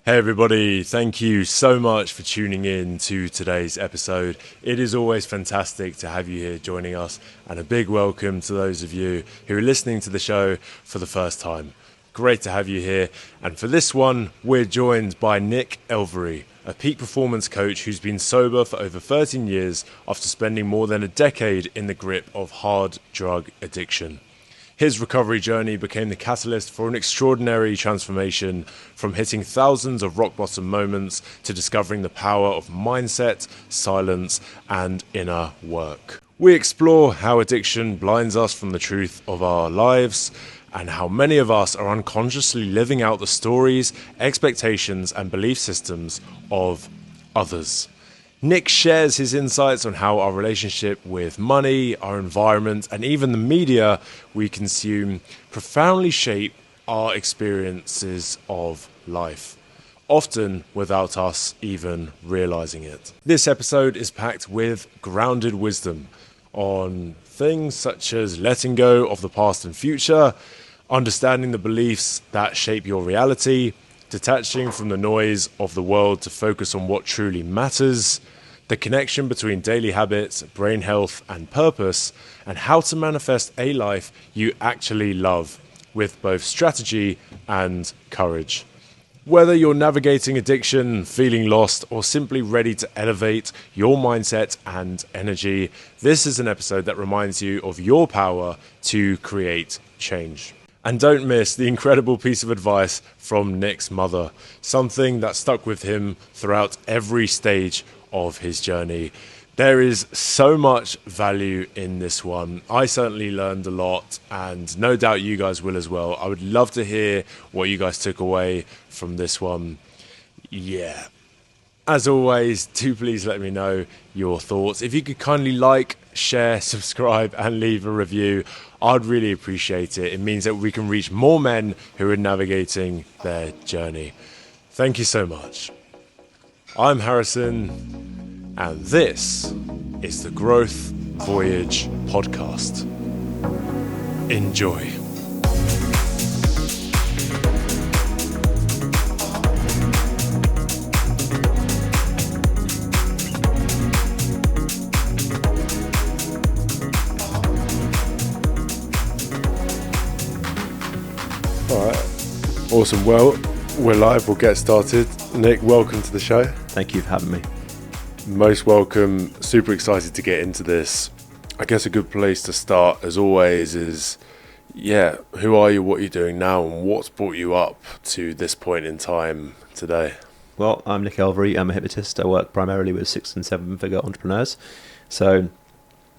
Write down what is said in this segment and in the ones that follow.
Hey everybody, thank you so much for tuning in to today's episode. It is always fantastic to have you here joining us, and a big welcome to those of you who are listening to the show for the first time. Great to have you here, and for this one we're joined by Nick Elvery, a peak performance coach who's been sober for over 13 years after spending more than a decade in the grip of hard drug addiction. His recovery journey became the catalyst for an extraordinary transformation, from hitting thousands of rock bottom moments to discovering the power of mindset, silence, and inner work. We explore how addiction blinds us from the truth of our lives, and how many of us are unconsciously living out the stories, expectations, and belief systems of others. Nick shares his insights on how our relationship with money, our environment, and even the media we consume profoundly shape our experiences of life, often without us even realizing it. This episode is packed with grounded wisdom on things such as letting go of the past and future, understanding the beliefs that shape your reality, detaching from the noise of the world to focus on what truly matters, the connection between daily habits, brain health, and purpose, and how to manifest a life you actually love with both strategy and courage. Whether you're navigating addiction, feeling lost, or simply ready to elevate your mindset and energy, this is an episode that reminds you of your power to create change. And don't miss the incredible piece of advice from Nick's mother, something that stuck with him throughout every stage of his journey. There is so much value in this one. I certainly learned a lot, and no doubt you guys will as well. I would love to hear what you guys took away from this one. Yeah. As always, do please let me know your thoughts. If you could kindly like, share, subscribe, and leave a review, I'd really appreciate it. It means that we can reach more men who are navigating their journey. Thank you so much. I'm Harrison, and this is the Growth Voyage podcast. Enjoy. Awesome. Well, we're live. We'll get started. Nick, welcome to the show. Thank you for having me. Most welcome. Super excited to get into this. I guess a good place to start, as always, is, who are you, what are you doing now, and what's brought you up to this point in time today? Well, I'm Nick Elvery. I'm a hypnotist. I work primarily with 6- and 7-figure entrepreneurs. So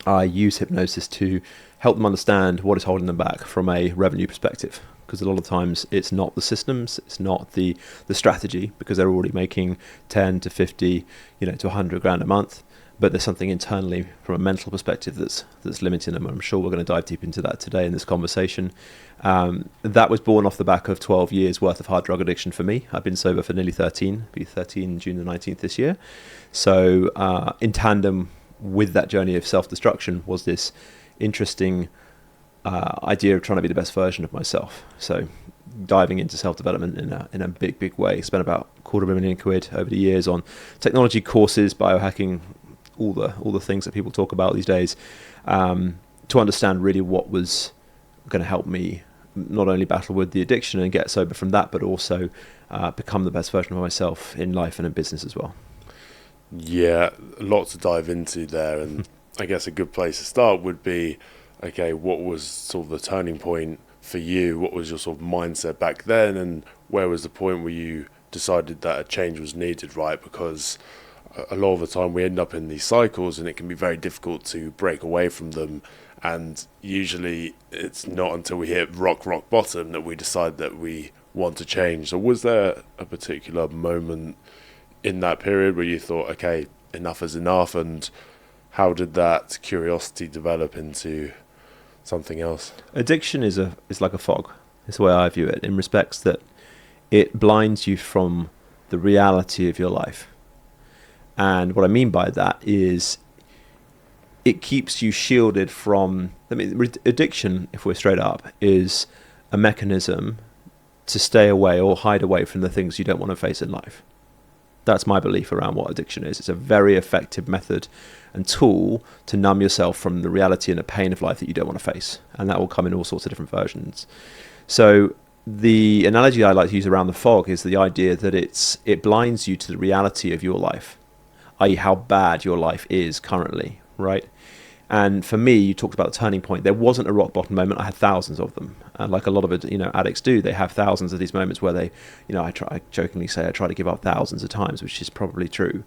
I use hypnosis to help them understand what is holding them back from a revenue perspective. Because a lot of times it's not the systems, it's not the strategy, because they're already making 10 to 50, to 100 grand a month. But there's something internally from a mental perspective that's limiting them. I'm sure we're going to dive deep into that today in this conversation. That was born off the back of 12 years worth of hard drug addiction for me. I've been sober for nearly 13, be 13 June the 19th this year. So in tandem with that journey of self-destruction was this interesting idea of trying to be the best version of myself. So diving into self-development in a big way. Spent about £250,000 over the years on technology courses, biohacking, all the things that people talk about these days, to understand really what was going to help me not only battle with the addiction and get sober from that, but also become the best version of myself in life and in business as well. Yeah, a lot to dive into there, and I guess a good place to start would be, okay, what was sort of the turning point for you? What was your sort of mindset back then, and where was the point where you decided that a change was needed, right? Because a lot of the time we end up in these cycles and it can be very difficult to break away from them, and usually it's not until we hit rock bottom that we decide that we want to change. So was there a particular moment in that period where you thought, okay, enough is enough, and how did that curiosity develop into something else? Addiction is like a fog. It's the way I view it, in respects that it blinds you from the reality of your life. And what I mean by that is it keeps you shielded from, addiction, if we're straight up, is a mechanism to stay away or hide away from the things you don't want to face in life. That's my belief around what addiction is. It's a very effective method and tool to numb yourself from the reality and the pain of life that you don't want to face. And that will come in all sorts of different versions. So the analogy I like to use around the fog is the idea that it blinds you to the reality of your life, i.e. how bad your life is currently, right? And for me, you talked about the turning point. There wasn't a rock bottom moment. I had thousands of them. And like a lot of it, addicts do, they have thousands of these moments where they, I jokingly say I try to give up thousands of times, which is probably true.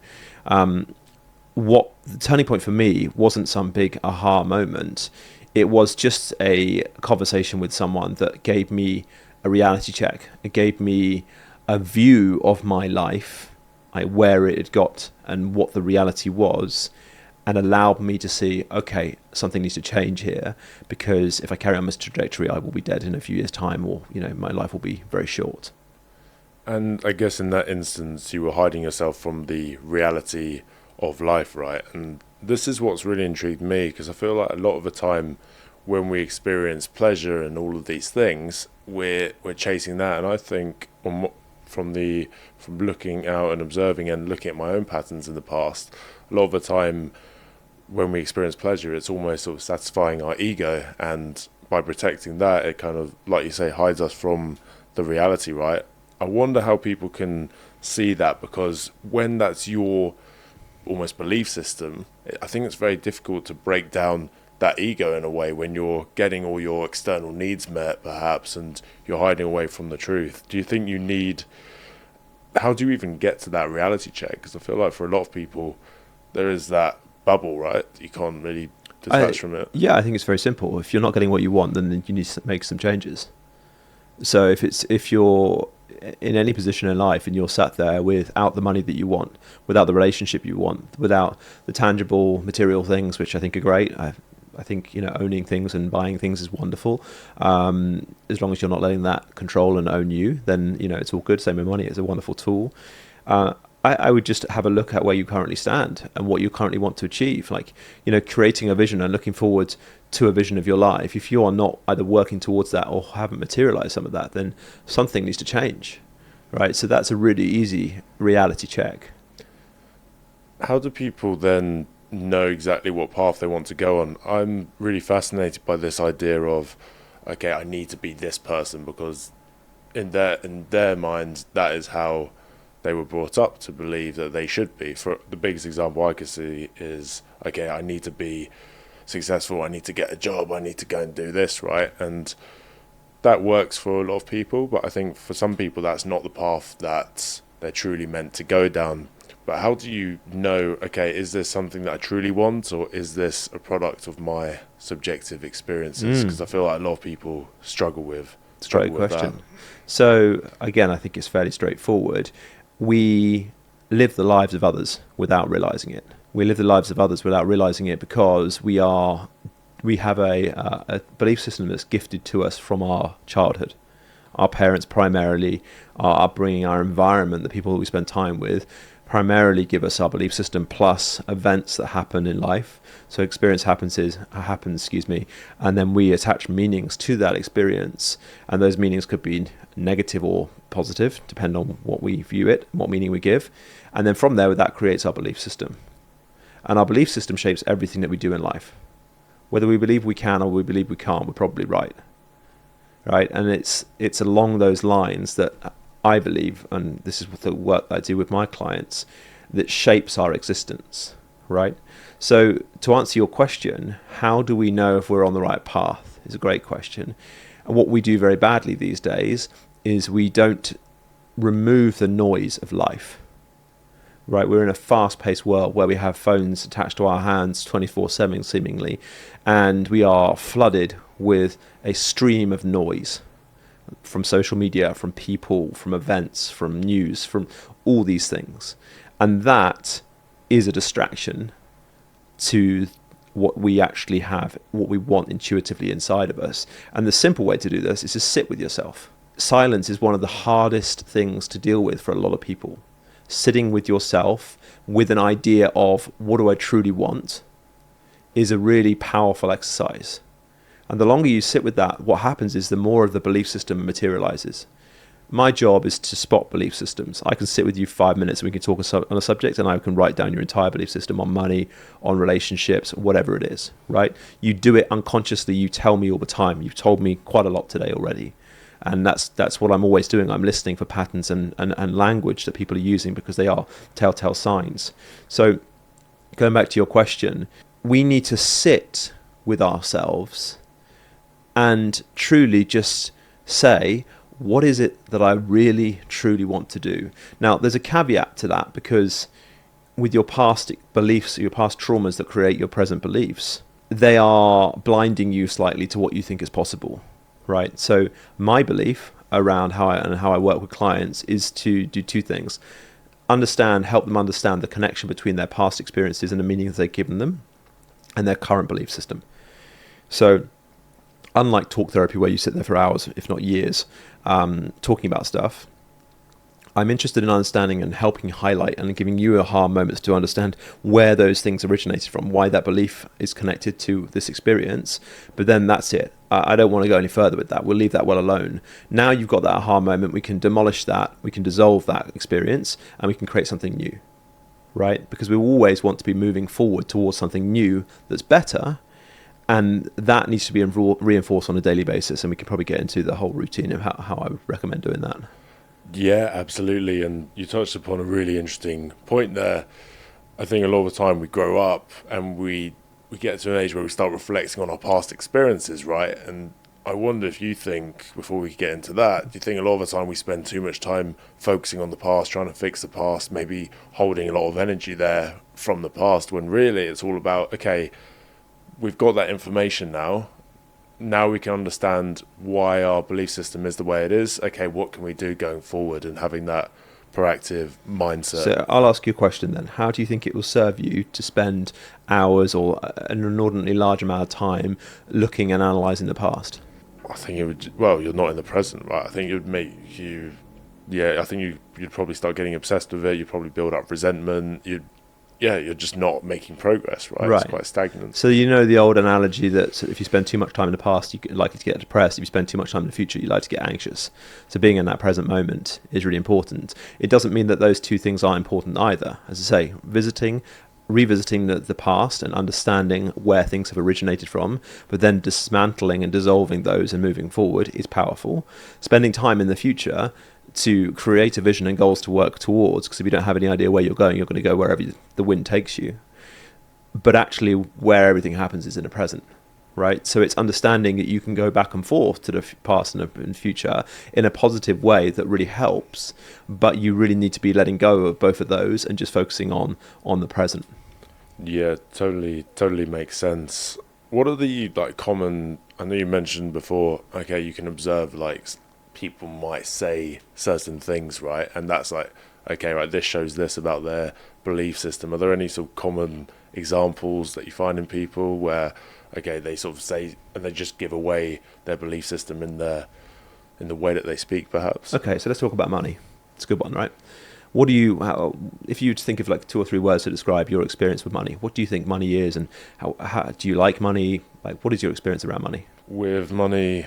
What the turning point for me wasn't some big aha moment. It was just a conversation with someone that gave me a reality check. It gave me a view of my life, where it had got and what the reality was, and allowed me to see, okay, something needs to change here, because if I carry on this trajectory, I will be dead in a few years' time, or my life will be very short. And I guess in that instance, you were hiding yourself from the reality of life, right? And this is what's really intrigued me, because I feel like a lot of the time when we experience pleasure and all of these things, we're chasing that. And I think from looking out and observing and looking at my own patterns in the past, a lot of the time when we experience pleasure, it's almost sort of satisfying our ego, and by protecting that, it kind of, like you say, hides us from the reality, right? I wonder how people can see that, because when that's your almost belief system, I think it's very difficult to break down that ego in a way when you're getting all your external needs met, perhaps, and you're hiding away from the truth. Do you think how do you even get to that reality check? Because I feel like for a lot of people, there is that bubble, right? You can't really detach from it. Yeah, I think it's very simple. If you're not getting what you want, then you need to make some changes. So if you're in any position in life and you're sat there without the money that you want, without the relationship you want, without the tangible material things, which I think are great. I think owning things and buying things is wonderful. As long as you're not letting that control and own you, then it's all good. Same with money; it's a wonderful tool. I would just have a look at where you currently stand and what you currently want to achieve. Like, creating a vision and looking forward to a vision of your life. If you are not either working towards that or haven't materialized some of that, then something needs to change, right? So that's a really easy reality check. How do people then know exactly what path they want to go on? I'm really fascinated by this idea of, okay, I need to be this person, because in their minds, that is how they were brought up to believe that they should be. For the biggest example I could see is, okay, I need to be successful, I need to get a job, I need to go and do this, right? And that works for a lot of people, but I think for some people that's not the path that they're truly meant to go down. But how do you know, okay, is this something that I truly want, or is this a product of my subjective experiences? Because I feel like a lot of people struggle with Great question. That. So again, I think it's fairly straightforward. We live the lives of others without realizing it. We live the lives of others without realizing it because we have a belief system that's gifted to us from our childhood. Our parents primarily, our upbringing, our environment, the people that we spend time with, primarily give us our belief system plus events that happen in life. So experience happens, and then we attach meanings to that experience, and those meanings could be negative or positive, depending on what we view it, what meaning we give. And then from there, that creates our belief system. And our belief system shapes everything that we do in life. Whether we believe we can or we believe we can't, we're probably right. Right? And it's along those lines that I believe, and this is the work that I do with my clients, that shapes our existence, right? So to answer your question, how do we know if we're on the right path is a great question. And what we do very badly these days is we don't remove the noise of life, right? We're in a fast-paced world where we have phones attached to our hands 24/7 seemingly, and we are flooded with a stream of noise from social media, from people, from events, from news, from all these things. And that is a distraction to what we actually have, what we want intuitively inside of us. And the simple way to do this is to sit with yourself. Silence is one of the hardest things to deal with for a lot of people. Sitting with yourself with an idea of what do I truly want is a really powerful exercise. And the longer you sit with that, what happens is the more of the belief system materializes. My job is to spot belief systems. I can sit with you 5 minutes and we can talk on a subject, and I can write down your entire belief system on money, on relationships, whatever it is, right? You do it unconsciously. You tell me all the time. You've told me quite a lot today already. And that's what I'm always doing. I'm listening for patterns and language that people are using, because they are telltale signs. So going back to your question, we need to sit with ourselves and truly just say, what is it that I really, truly want to do? Now, there's a caveat to that, because with your past beliefs, your past traumas that create your present beliefs, they are blinding you slightly to what you think is possible, right? So my belief around how I work with clients is to do two things. Help them understand the connection between their past experiences and the meanings they've given them and their current belief system. So unlike talk therapy, where you sit there for hours, if not years, talking about stuff, I'm interested in understanding and helping highlight and giving you aha moments to understand where those things originated from, why that belief is connected to this experience. But then that's it. I don't want to go any further with that. We'll leave that well alone. Now you've got that aha moment, we can demolish that, we can dissolve that experience, and we can create something new, right? Because we always want to be moving forward towards something new that's better. And that needs to be reinforced on a daily basis. And we can probably get into the whole routine of how I would recommend doing that. Yeah, absolutely. And you touched upon a really interesting point there. I think a lot of the time we grow up and we get to an age where we start reflecting on our past experiences, right? And I wonder if you think, before we get into that, do you think a lot of the time we spend too much time focusing on the past, trying to fix the past, maybe holding a lot of energy there from the past, when really it's all about, okay, we've got that information now. Now we can understand why our belief system is the way it is. Okay, what can we do going forward, and having that proactive mindset? So I'll ask you a question then. How do you think it will serve you to spend hours or an inordinately large amount of time looking and analysing the past? I think it would, well, you're not in the present, right? I think it would make you, I think you'd probably start getting obsessed with it. You'd probably build up resentment. You're just not making progress, right? It's quite stagnant. So you know the old analogy that if you spend too much time in the past, you're likely to get depressed. If you spend too much time in the future, you're likely to get anxious. So being in that present moment is really important. It doesn't mean that those two things are important either. As I say, revisiting the past and understanding where things have originated from, but then dismantling and dissolving those and moving forward is powerful. Spending time in the future to create a vision and goals to work towards, because if you don't have any idea where you're going to go wherever the wind takes you. But actually where everything happens is in the present, right? So it's understanding that you can go back and forth to the past and the future in a positive way that really helps, but you really need to be letting go of both of those and just focusing on the present. Yeah, totally makes sense. What are the common, I know you mentioned before, okay, you can observe people might say certain things, right? And that's okay, right, this shows this about their belief system. Are there any sort of common examples that you find in people where, okay, they sort of say and they just give away their belief system in the way that they speak, perhaps? Okay, so let's talk about money. It's a good one, right? If you think of 2 or 3 words to describe your experience with money, what do you think money is, and how do you like money? What is your experience around money? With money,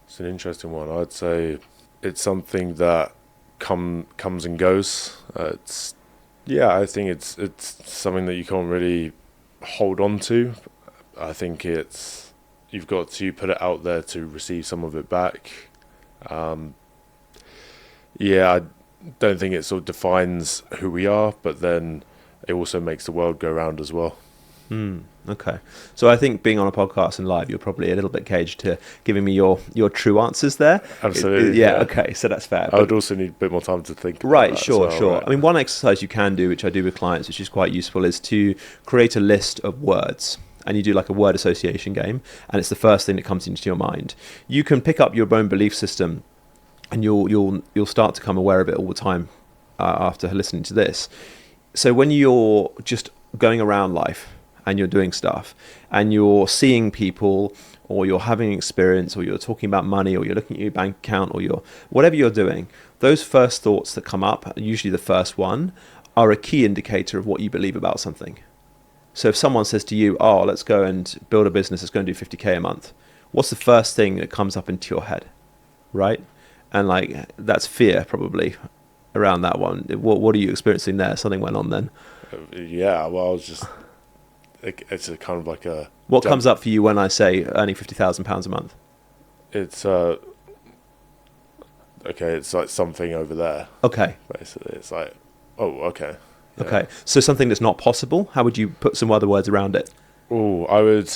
it's an interesting one. I'd say it's something that comes and goes. I think it's something that you can't really hold on to. I think you've got to put it out there to receive some of it back. I don't think it sort of defines who we are, but then it also makes the world go round as well. Okay. So I think being on a podcast and live, you're probably a little bit caged to giving me your true answers there. Absolutely. Yeah. Okay. So that's fair. I would also need a bit more time to think. Right. Sure. Right? I mean, one exercise you can do, which I do with clients, which is quite useful, is to create a list of words. And you do a word association game, and it's the first thing that comes into your mind. You can pick up your own belief system, and you'll start to become aware of it all the time after listening to this. So when you're just going around life and you're doing stuff and you're seeing people, or you're having an experience, or you're talking about money, or you're looking at your bank account, or whatever you're doing, those first thoughts that come up, usually the first one, are a key indicator of what you believe about something. So if someone says to you, oh, let's go and build a business that's going to do 50K a month, what's the first thing that comes up into your head, right? and like that's fear probably around that one. What are you experiencing there? Something went on then. Yeah, well, I was just, it's a kind of like a... What comes up for you when I say earning £50,000 a month? It's, okay, it's like something over there. Okay. Basically, it's like, oh, okay. Yeah. Okay, so something that's not possible, how would you put some other words around it? Oh, I would,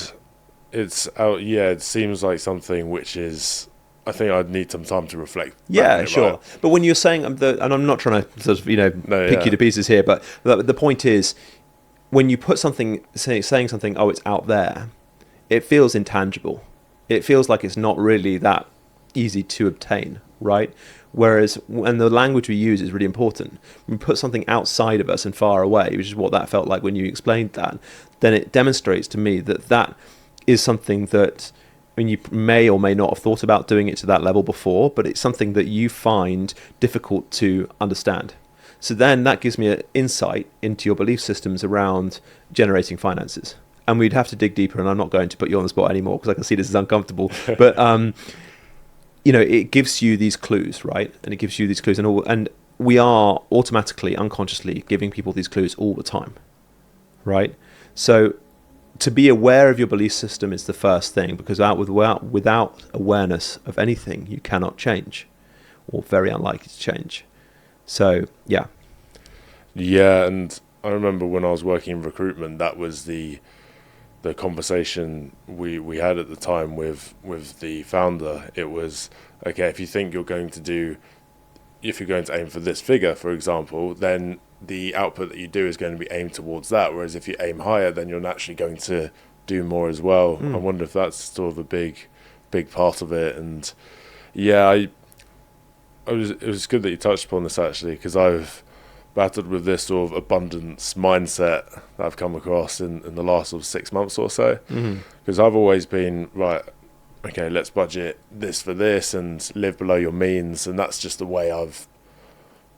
it seems like something which is, I think I'd need some time to reflect. Yeah, sure. Right? But when you're saying, and I'm not trying to sort of, pick you to pieces here, but the point is, when you put something, saying something, oh, it's out there, it feels intangible. It feels like it's not really that easy to obtain, right? Whereas, and the language we use is really important. When we put something outside of us and far away, which is what that felt like when you explained that, then it demonstrates to me that that is something that, I mean, you may or may not have thought about doing it to that level before, but it's something that you find difficult to understand. So then that gives me an insight into your belief systems around generating finances. And we'd have to dig deeper, and I'm not going to put you on the spot anymore because I can see this is uncomfortable. But, it gives you these clues, right? And it gives you these clues. And we are automatically, unconsciously giving people these clues all the time, right? So to be aware of your belief system is the first thing, because without awareness of anything, you cannot change, or very unlikely to change. So, yeah. Yeah, and I remember when I was working in recruitment, that was the conversation we had at the time with the founder. It was, okay, if you're going to aim for this figure, for example, then the output that you do is going to be aimed towards that. Whereas if you aim higher, then you're naturally going to do more as well. I wonder if that's sort of a big part of it. And yeah, it was good that you touched upon this, actually, because I've battled with this sort of abundance mindset that I've come across in the last sort of 6 months or so. Because I've always been, right, okay, let's budget this for this and live below your means. And that's just the way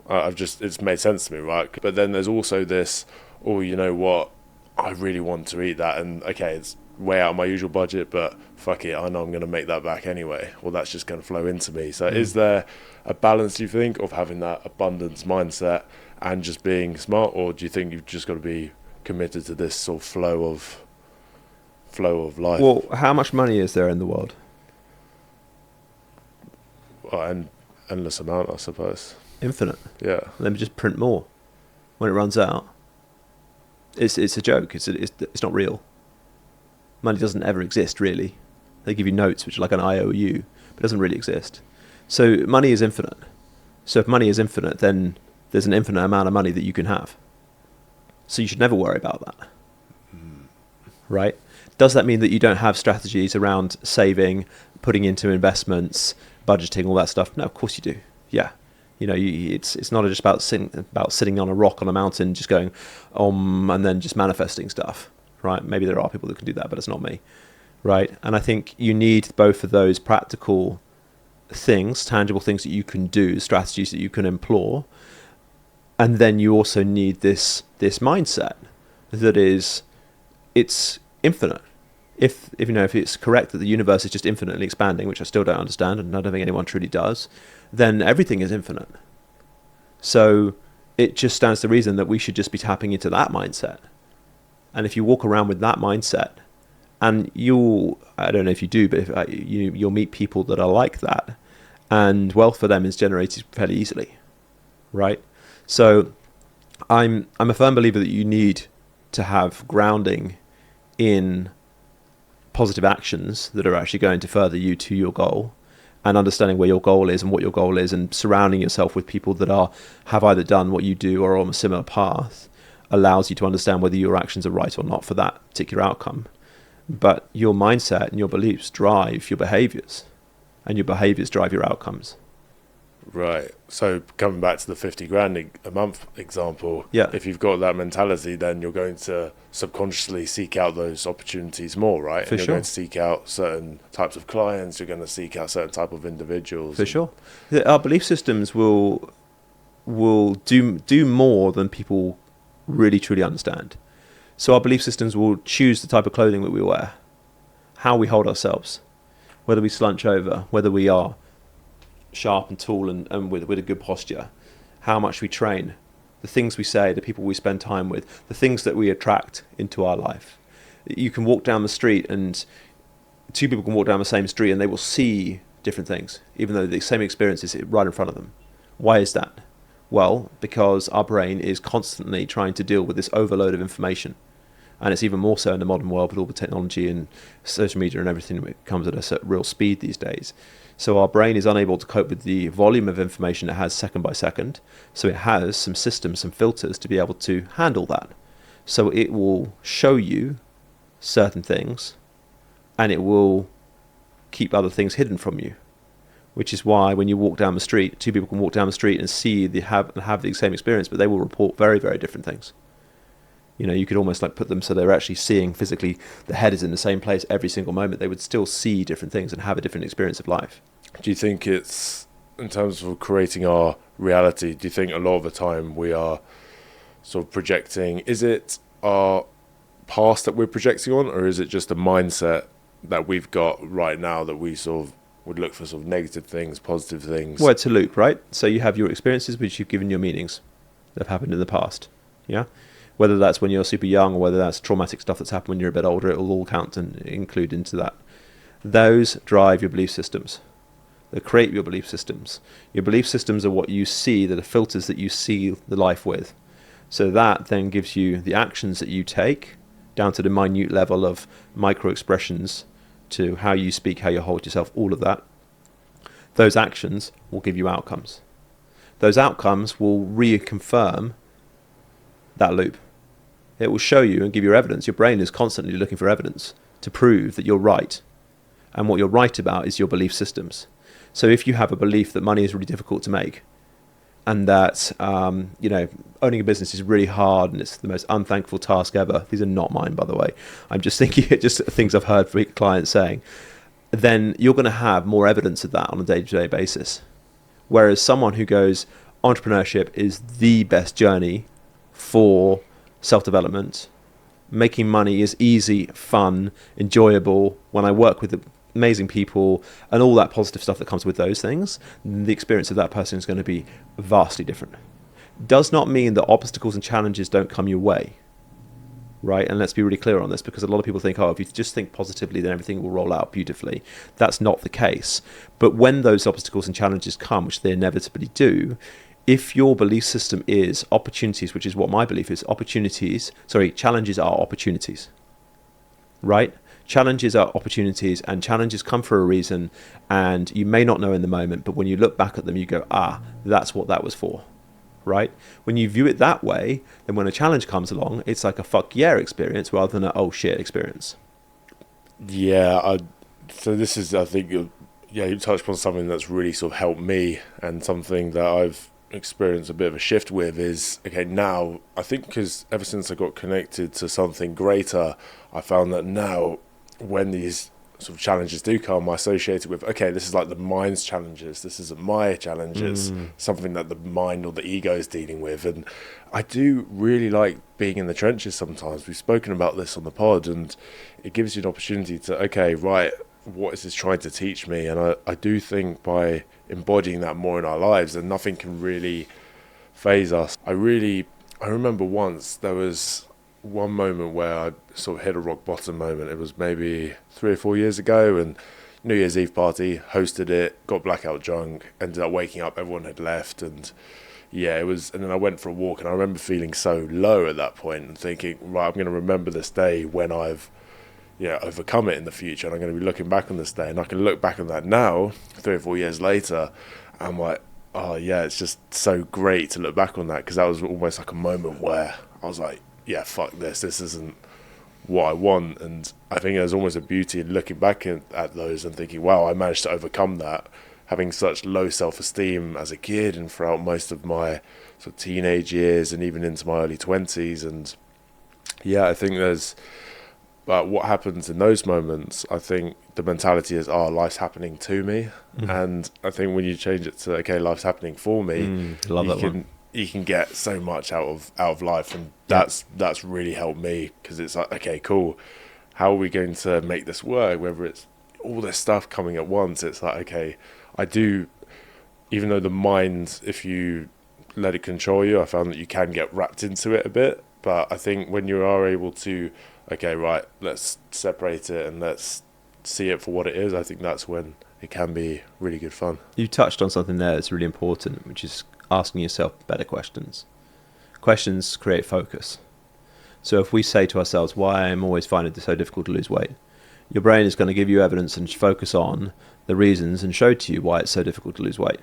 it's made sense to me, right? But then there's also this, oh, you know what, I really want to eat that. And okay, it's way out of my usual budget, but fuck it, I know I'm going to make that back anyway. Well, that's just going to flow into me. So is there a balance, do you think, of having that abundance mindset and just being smart, or do you think you've just got to be committed to this sort of flow of life? Well, how much money is there in the world? Well, endless amount, I suppose. Infinite. Yeah. Let me just print more when it runs out. It's a joke. It's not real. Money doesn't ever exist, really. They give you notes, which are like an IOU, but it doesn't really exist. So money is infinite. So if money is infinite, then there's an infinite amount of money that you can have. So you should never worry about that. Right? Does that mean that you don't have strategies around saving, putting into investments, budgeting, all that stuff? No, of course you do. Yeah. It's not just about sitting on a rock on a mountain, just going, and then just manifesting stuff, right? Maybe there are people that can do that, but it's not me, right? And I think you need both of those practical things, tangible things that you can do, strategies that you can employ, and then you also need this mindset that it's infinite. If it's correct that the universe is just infinitely expanding, which I still don't understand, and I don't think anyone truly does, then everything is infinite. So it just stands to reason that we should just be tapping into that mindset. And if you walk around with that mindset, and I don't know if you do, but you'll meet people that are like that, and wealth for them is generated fairly easily, right? So I'm a firm believer that you need to have grounding in positive actions that are actually going to further you to your goal, and understanding where your goal is and what your goal is, and surrounding yourself with people that have either done what you do or are on a similar path allows you to understand whether your actions are right or not for that particular outcome. But your mindset and your beliefs drive your behaviors, and your behaviors drive your outcomes. Right. So coming back to the 50 grand a month example, yeah. If you've got that mentality, then you're going to subconsciously seek out those opportunities more, right? For and you're sure. going to seek out certain types of clients, you're going to seek out certain type of individuals. For sure. Our belief systems will do more than people really truly understand. So our belief systems will choose the type of clothing that we wear, how we hold ourselves, whether we slunch over, whether we are sharp and tall and with a good posture, how much we train, the things we say, the people we spend time with, the things that we attract into our life. You can walk down the street and two people can walk down the same street and they will see different things, even though the same experience is right in front of them. Why is that? Well, because our brain is constantly trying to deal with this overload of information. And it's even more so in the modern world with all the technology and social media and everything that comes at us at real speed these days. So our brain is unable to cope with the volume of information it has second by second. So it has some systems, some filters to be able to handle that. So it will show you certain things and it will keep other things hidden from you. Which is why when you walk down the street, two people can walk down the street and have the same experience, but they will report very, very different things. You know, you could almost like put them so they're actually seeing physically, the head is in the same place every single moment. They would still see different things and have a different experience of life. Do you think it's, in terms of creating our reality, do you think a lot of the time we are sort of projecting, is it our past that we're projecting on, or is it just a mindset that we've got right now that we sort of would look for sort of negative things, positive things? Well, it's a loop, right? So you have your experiences which you've given your meanings that have happened in the past. Yeah? Whether that's when you're super young or whether that's traumatic stuff that's happened when you're a bit older, it will all count and include into that. Those drive your belief systems. They create your belief systems. Your belief systems are what you see, that are filters that you see the life with. So that then gives you the actions that you take down to the minute level of micro expressions to how you speak, how you hold yourself, all of that. Those actions will give you outcomes. Those outcomes will reconfirm that loop. It will show you and give you evidence. Your brain is constantly looking for evidence to prove that you're right. And what you're right about is your belief systems. So if you have a belief that money is really difficult to make, and that owning a business is really hard and it's the most unthankful task ever. These are not mine, by the way. I'm just thinking just things I've heard from clients saying. Then you're going to have more evidence of that on a day-to-day basis. Whereas someone who goes, entrepreneurship is the best journey for self-development. Making money is easy, fun, enjoyable. When I work with amazing people and all that positive stuff that comes with those things, the experience of that person is going to be vastly different. Does not mean that obstacles and challenges don't come your way, right? And let's be really clear on this, because a lot of people think, if you just think positively, then everything will roll out beautifully. That's not the case. But when those obstacles and challenges come, which they inevitably do, if your belief system is opportunities, which is what my belief is, challenges are opportunities, right? Challenges are opportunities, and challenges come for a reason, and you may not know in the moment, but when you look back at them, you go, that's what that was for, right? When you view it that way, then when a challenge comes along, it's like a fuck yeah experience rather than a oh shit experience. Yeah, so this is, I think, you touched upon something that's really sort of helped me, and something that I've experienced a bit of a shift with is, now, I think because ever since I got connected to something greater, I found that now, when these sort of challenges do come, I associate it with, this is like the mind's challenges, this isn't my challenges, something that the mind or the ego is dealing with. And I do really like being in the trenches sometimes. We've spoken about this on the pod, and it gives you an opportunity to, what is this trying to teach me? And I do think by embodying that more in our lives, and nothing can really phase us. I remember once there was one moment where I sort of hit a rock bottom moment. It was maybe 3 or 4 years ago, and New Year's Eve party, hosted it, got blackout drunk, ended up waking up, everyone had left, and it was, and then I went for a walk, and I remember feeling so low at that point and thinking, right, I'm going to remember this day when I've overcome it in the future, and I'm going to be looking back on this day, and I can look back on that now, 3 or 4 years later, and I'm like, it's just so great to look back on that, because that was almost like a moment where I was like, fuck this isn't what I want. And I think there's almost a beauty in looking back at those and thinking, wow, I managed to overcome that, having such low self-esteem as a kid and throughout most of my sort of teenage years and even into my early 20s. And I think but what happens in those moments, I think the mentality is, life's happening to me. And I think when you change it to, life's happening for me, you can get so much out of life, and that's really helped me, because it's like, okay, cool, how are we going to make this work? Whether it's all this stuff coming at once, it's like, okay, I do even though the mind, if you let it control you, I found that you can get wrapped into it a bit. But I think when you are able to, okay, right, let's separate it and let's see it for what it is, I think that's when it can be really good fun. You touched on something there that's really important, which is asking yourself better questions. Questions create focus. So if we say to ourselves, why am I always finding it so difficult to lose weight? Your brain is going to give you evidence and focus on the reasons and show to you why it's so difficult to lose weight.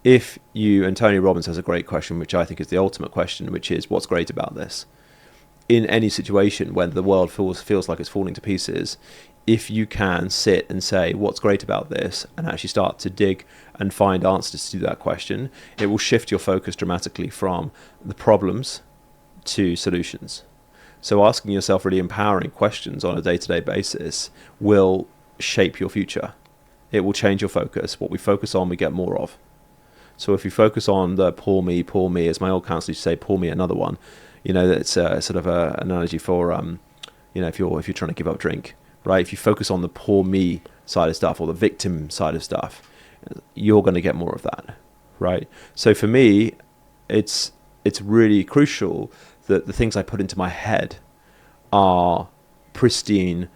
If you, and Tony Robbins has a great question, which I think is the ultimate question, which is, what's great about this? In any situation when the world feels like it's falling to pieces, if you can sit and say, what's great about this, and actually start to dig and find answers to that question, it will shift your focus dramatically from the problems to solutions. So asking yourself really empowering questions on a day-to-day basis will shape your future. It will change your focus. What we focus on, we get more of. So if you focus on the poor me, as my old counselor used to say, pour me another one, that's sort of an analogy for, if you're trying to give up drink, right? If you focus on the poor me side of stuff or the victim side of stuff, you're going to get more of that, right? So for me, it's really crucial that the things I put into my head are pristine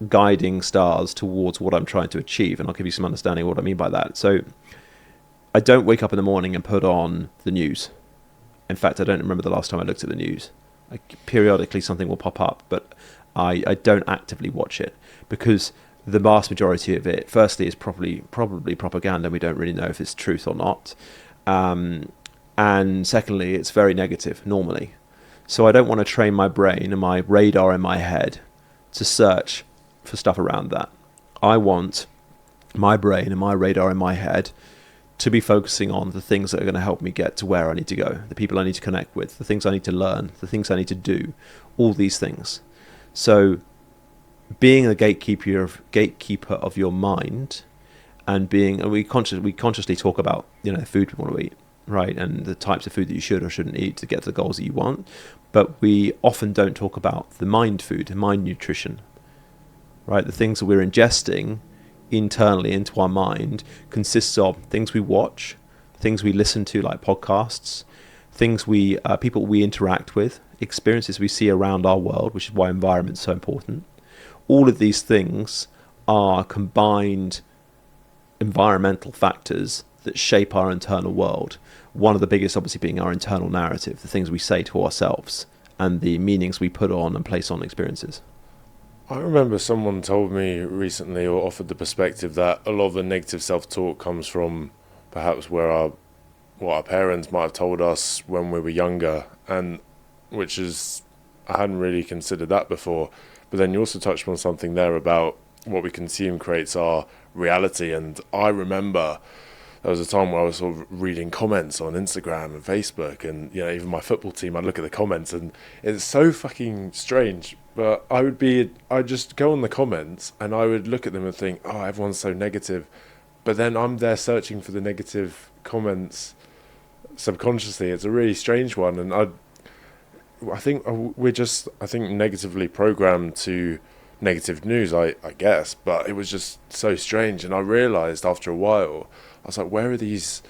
guiding stars towards what I'm trying to achieve. And I'll give you some understanding of what I mean by that. So I don't wake up in the morning and put on the news. In fact, I don't remember the last time I looked at the news. Periodically something will pop up, but I don't actively watch it because the vast majority of it, firstly, is probably propaganda. We don't really know if it's truth or not. And secondly, it's very negative normally. So I don't want to train my brain and my radar in my head to search for stuff around that. I want my brain and my radar in my head to be focusing on the things that are going to help me get to where I need to go, the people I need to connect with, the things I need to learn, the things I need to do, all these things. So being a gatekeeper of your mind, and we consciously talk about the food we want to eat, right, and the types of food that you should or shouldn't eat to get to the goals that you want, but we often don't talk about the mind food, the mind nutrition, right? The things that we're ingesting internally into our mind consists of things we watch, things we listen to like podcasts, things people we interact with, experiences we see around our world, which is why environment's so important. All of these things are combined environmental factors that shape our internal world. One of the biggest obviously being our internal narrative, the things we say to ourselves and the meanings we put on and place on experiences. I remember someone told me recently, or offered the perspective, that a lot of the negative self-talk comes from perhaps what our parents might have told us when we were younger, and which is, I hadn't really considered that before. But then you also touched on something there about what we consume creates our reality. And I remember there was a time where I was sort of reading comments on Instagram and Facebook, and even my football team, I'd look at the comments, and it's so fucking strange. But I'd just go on the comments and I would look at them and think, oh, everyone's so negative. But then I'm there searching for the negative comments subconsciously. It's a really strange one. And I think we're just, negatively programmed to negative news, I guess. But it was just so strange. And I realised after a while, I was like, where are these?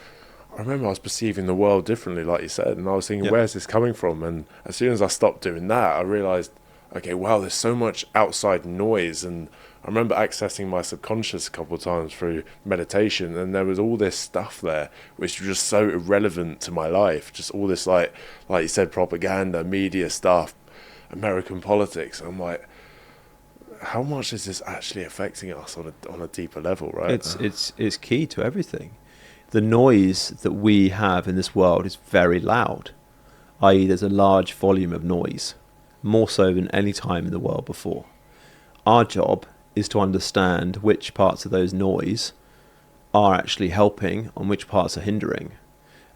I remember I was perceiving the world differently, like you said. And I was thinking, where's this coming from? And as soon as I stopped doing that, I realised, okay, wow, there's so much outside noise. And I remember accessing my subconscious a couple of times through meditation, and there was all this stuff there which was just so irrelevant to my life. Just all this, like you said, propaganda, media stuff, American politics. I'm like, how much is this actually affecting us on a deeper level, right? It's key to everything. The noise that we have in this world is very loud, i.e. there's a large volume of noise, more so than any time in the world before. Our job is to understand which parts of those noise are actually helping and which parts are hindering.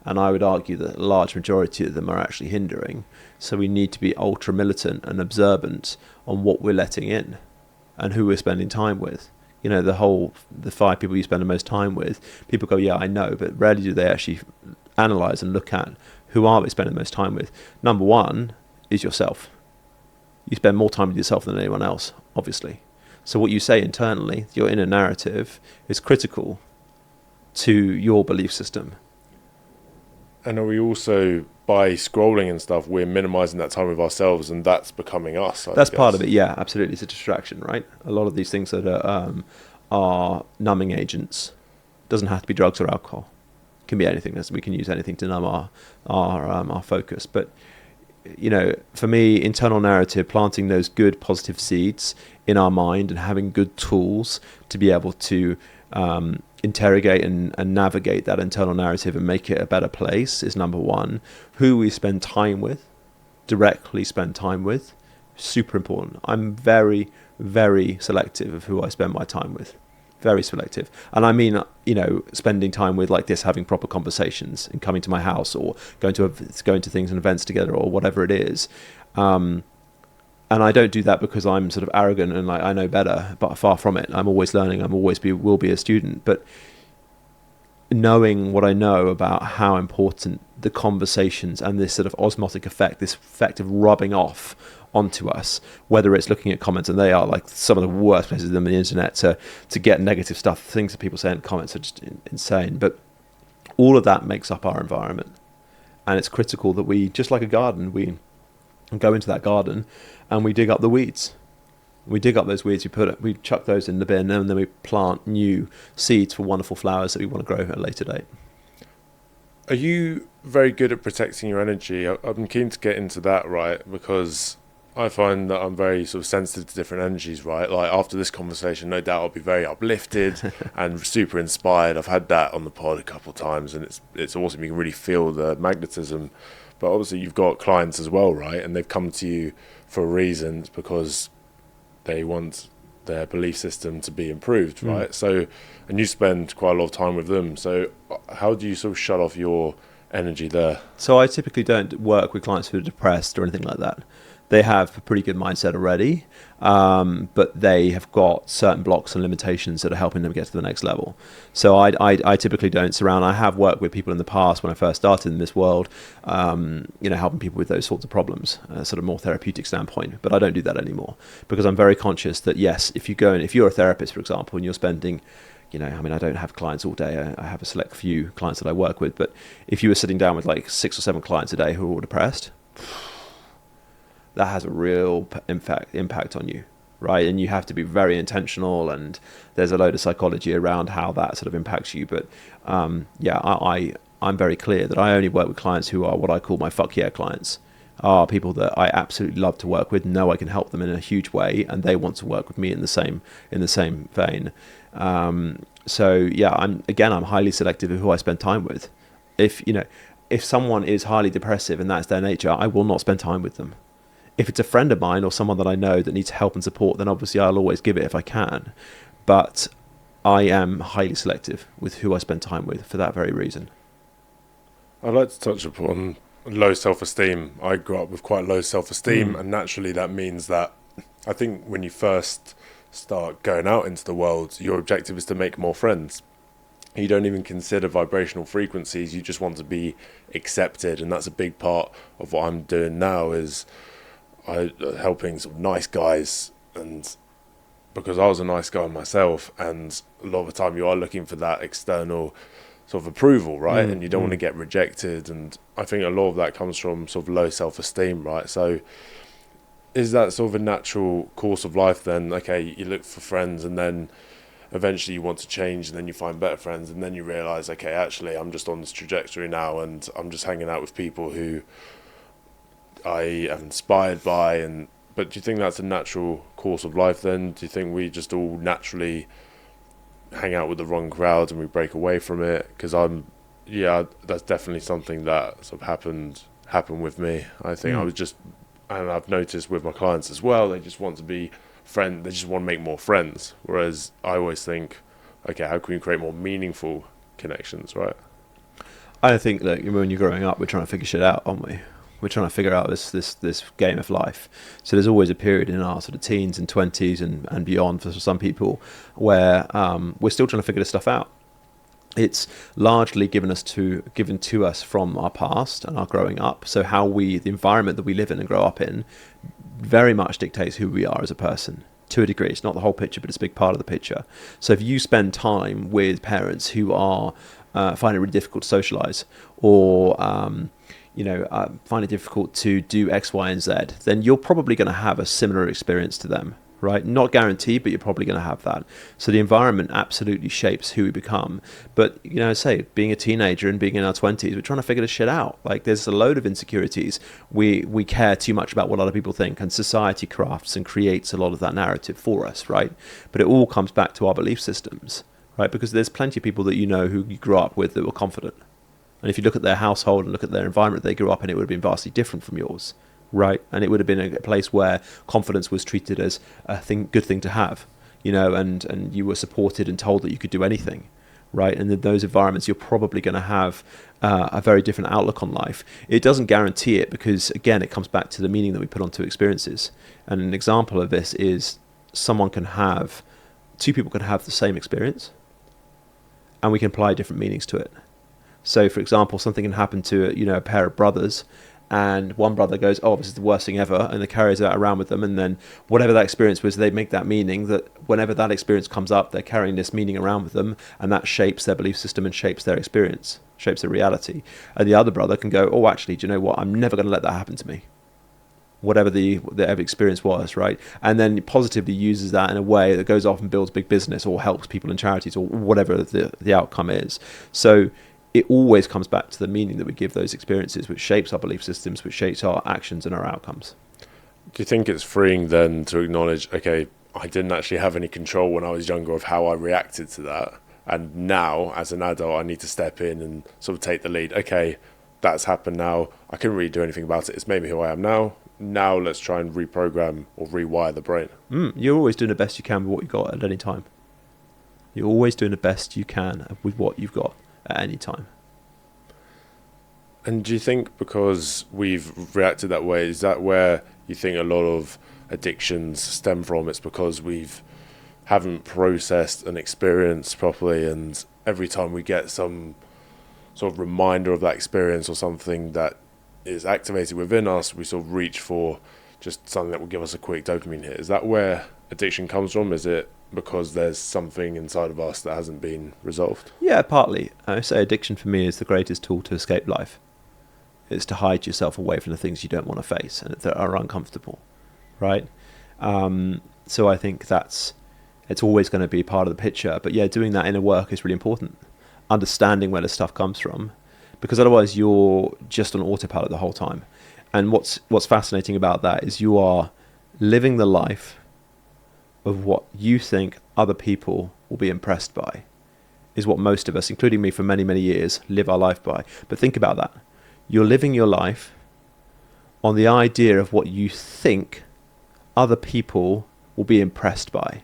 And I would argue that a large majority of them are actually hindering. So we need to be ultra militant and observant on what we're letting in and who we're spending time with. The 5 people you spend the most time with, people go, yeah, I know, but rarely do they actually analyze and look at who are we spending the most time with. Number one is yourself. You spend more time with yourself than anyone else, obviously. So what you say internally, your inner narrative, is critical to your belief system. And are we also, by scrolling and stuff, we're minimizing that time with ourselves, and that's becoming us? That's part of it, yeah, absolutely. It's a distraction, right? A lot of these things that are numbing agents. Doesn't have to be drugs or alcohol. It can be anything. We can use anything to numb our focus. But for me, internal narrative, planting those good positive seeds in our mind and having good tools to be able to interrogate and navigate that internal narrative and make it a better place is number one. Who we spend time with, directly spend time with, super important. I'm very, very selective of who I spend my time with. Very selective. And I mean, spending time with like this, having proper conversations and coming to my house or going to things and events together or whatever it is. And I don't do that because I'm sort of arrogant and like I know better, but far from it. I'm always learning. Will be a student. But knowing what I know about how important the conversations and this sort of osmotic effect, this effect of rubbing off onto us, whether it's looking at comments, and they are like some of the worst places on the internet to get negative stuff. Things that people say in comments are just insane. But all of that makes up our environment, and it's critical that we, just like a garden, we go into that garden and we dig up the weeds. We dig up those weeds, we chuck those in the bin, and then we plant new seeds for wonderful flowers that we want to grow at a later date. Are you very good at protecting your energy? I'm keen to get into that, right? Because I find that I'm very sort of sensitive to different energies, right? Like after this conversation, no doubt I'll be very uplifted and super inspired. I've had that on the pod a couple of times, and it's awesome. You can really feel the magnetism. But obviously you've got clients as well, right? And they've come to you for a reason, because they want their belief system to be improved, right? So, and you spend quite a lot of time with them. So how do you sort of shut off your energy there? So I typically don't work with clients who are depressed or anything like that. They have a pretty good mindset already, but they have got certain blocks and limitations that are helping them get to the next level. So I typically don't surround. I have worked with people in the past when I first started in this world, helping people with those sorts of problems, sort of more therapeutic standpoint. But I don't do that anymore because I'm very conscious that yes, if you're a therapist, for example, and you're spending, I don't have clients all day. I have a select few clients that I work with. But if you were sitting down with like 6 or 7 clients a day who are all depressed, that has a real impact on you, right? And you have to be very intentional, and there's a load of psychology around how that sort of impacts you. But I'm very clear that I only work with clients who are what I call my fuck yeah clients, are people that I absolutely love to work with, know I can help them in a huge way, and they want to work with me in the same vein. So yeah, I'm highly selective of who I spend time with. If someone is highly depressive and that's their nature, I will not spend time with them. If it's a friend of mine or someone that I know that needs help and support, then obviously I'll always give it if I can. But I am highly selective with who I spend time with for that very reason. I'd like to touch upon low self-esteem. I grew up with quite low self-esteem, and naturally that means that I think when you first start going out into the world, your objective is to make more friends. You don't even consider vibrational frequencies, you just want to be accepted, and that's a big part of what I'm doing now is helping sort of nice guys, and because I was a nice guy myself, and a lot of the time you are looking for that external sort of approval, right? And you don't want to get rejected, and I think a lot of that comes from sort of low self-esteem, right? So is that sort of a natural course of life then? Okay, you look for friends, and then eventually you want to change, and then you find better friends, and then you realise, okay, actually I'm just on this trajectory now, and I'm just hanging out with people who I am inspired by. But do you think that's a natural course of life then? Do you think we just all naturally hang out with the wrong crowds and we break away from it? Because that's definitely something that sort of happened with me. I think I was just, and I've noticed with my clients as well, they just want to be friends, they just want to make more friends. Whereas I always think, okay, how can we create more meaningful connections, right? I think that when you're growing up, we're trying to figure shit out, aren't we? We're trying to figure out this game of life. So there's always a period in our sort of teens and 20s and beyond for some people where we're still trying to figure this stuff out. It's largely given to us from our past and our growing up. So the environment that we live in and grow up in very much dictates who we are as a person. to a degree. It's not the whole picture, but it's a big part of the picture. So if you spend time with parents who are find it really difficult to socialize, or find it difficult to do X, Y, and Z, then you're probably going to have a similar experience to them, right? Not guaranteed, but you're probably going to have that. So the environment absolutely shapes who we become. But, being a teenager and being in our 20s, we're trying to figure this shit out. Like, there's a load of insecurities. We care too much about what other people think, and society crafts and creates a lot of that narrative for us, right? But it all comes back to our belief systems, right? Because there's plenty of people that who you grew up with that were confident. And if you look at their household and look at their environment they grew up in, it would have been vastly different from yours, right? And it would have been a place where confidence was treated as a good thing to have, and you were supported and told that you could do anything, right? And in those environments, you're probably going to have a very different outlook on life. It doesn't guarantee it, because, again, it comes back to the meaning that we put onto experiences. And an example of this is two people can have the same experience, and we can apply different meanings to it. So, for example, something can happen to a pair of brothers, and one brother goes, "Oh, this is the worst thing ever," and they carries that around with them, and then whatever that experience was, they make that meaning that whenever that experience comes up, they're carrying this meaning around with them, and that shapes their belief system and shapes their experience, shapes their reality. And the other brother can go, "Oh, actually, do you know what? I'm never going to let that happen to me." Whatever the experience was, right? And then positively uses that in a way that goes off and builds big business or helps people in charities or whatever the outcome is. So it always comes back to the meaning that we give those experiences, which shapes our belief systems, which shapes our actions and our outcomes. Do you think it's freeing then to acknowledge, okay, I didn't actually have any control when I was younger of how I reacted to that, and now as an adult I need to step in and sort of take the lead? Okay, that's happened now, I couldn't really do anything about it, it's made me who I am now let's try and reprogram or rewire the brain. You're always doing the best you can with what you've got at any time. You're always doing the best you can with what you've got at any time. And do you think because we've reacted that way, is that where you think a lot of addictions stem from? It's because haven't processed an experience properly, and every time we get some sort of reminder of that experience or something that is activated within us, we sort of reach for just something that will give us a quick dopamine hit. Is that where addiction comes from? Is it because there's something inside of us that hasn't been resolved? Yeah, partly. I say addiction for me is the greatest tool to escape life. It's to hide yourself away from the things you don't want to face and that are uncomfortable, right? So I think it's always going to be part of the picture. But yeah, doing that inner work is really important. Understanding where the stuff comes from, because otherwise you're just on autopilot the whole time. And what's fascinating about that is you are living the life of what you think other people will be impressed by, is what most of us, including me for many, many years, live our life by. But think about that. You're living your life on the idea of what you think other people will be impressed by.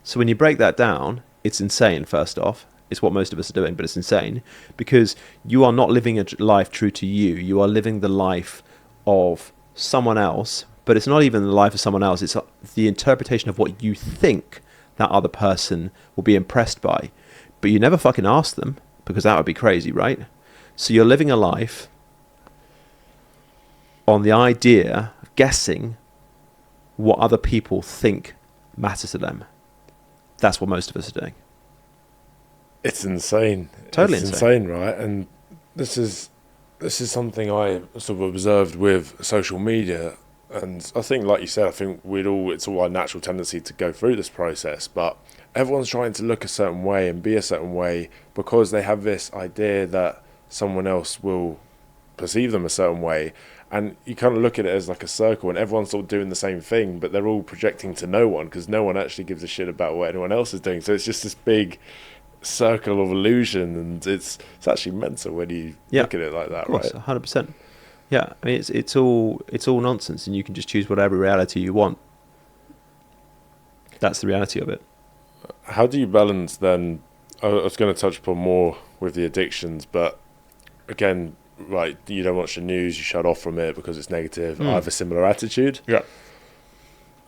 So when you break that down, it's insane, first off. It's what most of us are doing, but it's insane because you are not living a life true to you. You are living the life of someone else, but it's not even the life of someone else. It's the interpretation of what you think that other person will be impressed by. But you never fucking ask them, because that would be crazy, right? So you're living a life on the idea of guessing what other people think matters to them. That's what most of us are doing. It's insane. Totally insane, right? And this is something I sort of observed with social media. And I think, like you said, I think it's all our natural tendency to go through this process, but everyone's trying to look a certain way and be a certain way because they have this idea that someone else will perceive them a certain way. And you kind of look at it as like a circle, and everyone's sort of doing the same thing, but they're all projecting to no one because no one actually gives a shit about what anyone else is doing. So it's just this big circle of illusion, and it's actually mental when you look at it like that, of course, right? 100%. Yeah, I mean it's all nonsense, and you can just choose whatever reality you want. That's the reality of it. How do you balance then? I was going to touch upon more with the addictions, but again, right, you don't watch the news, you shut off from it because it's negative. I have a similar attitude. Yeah.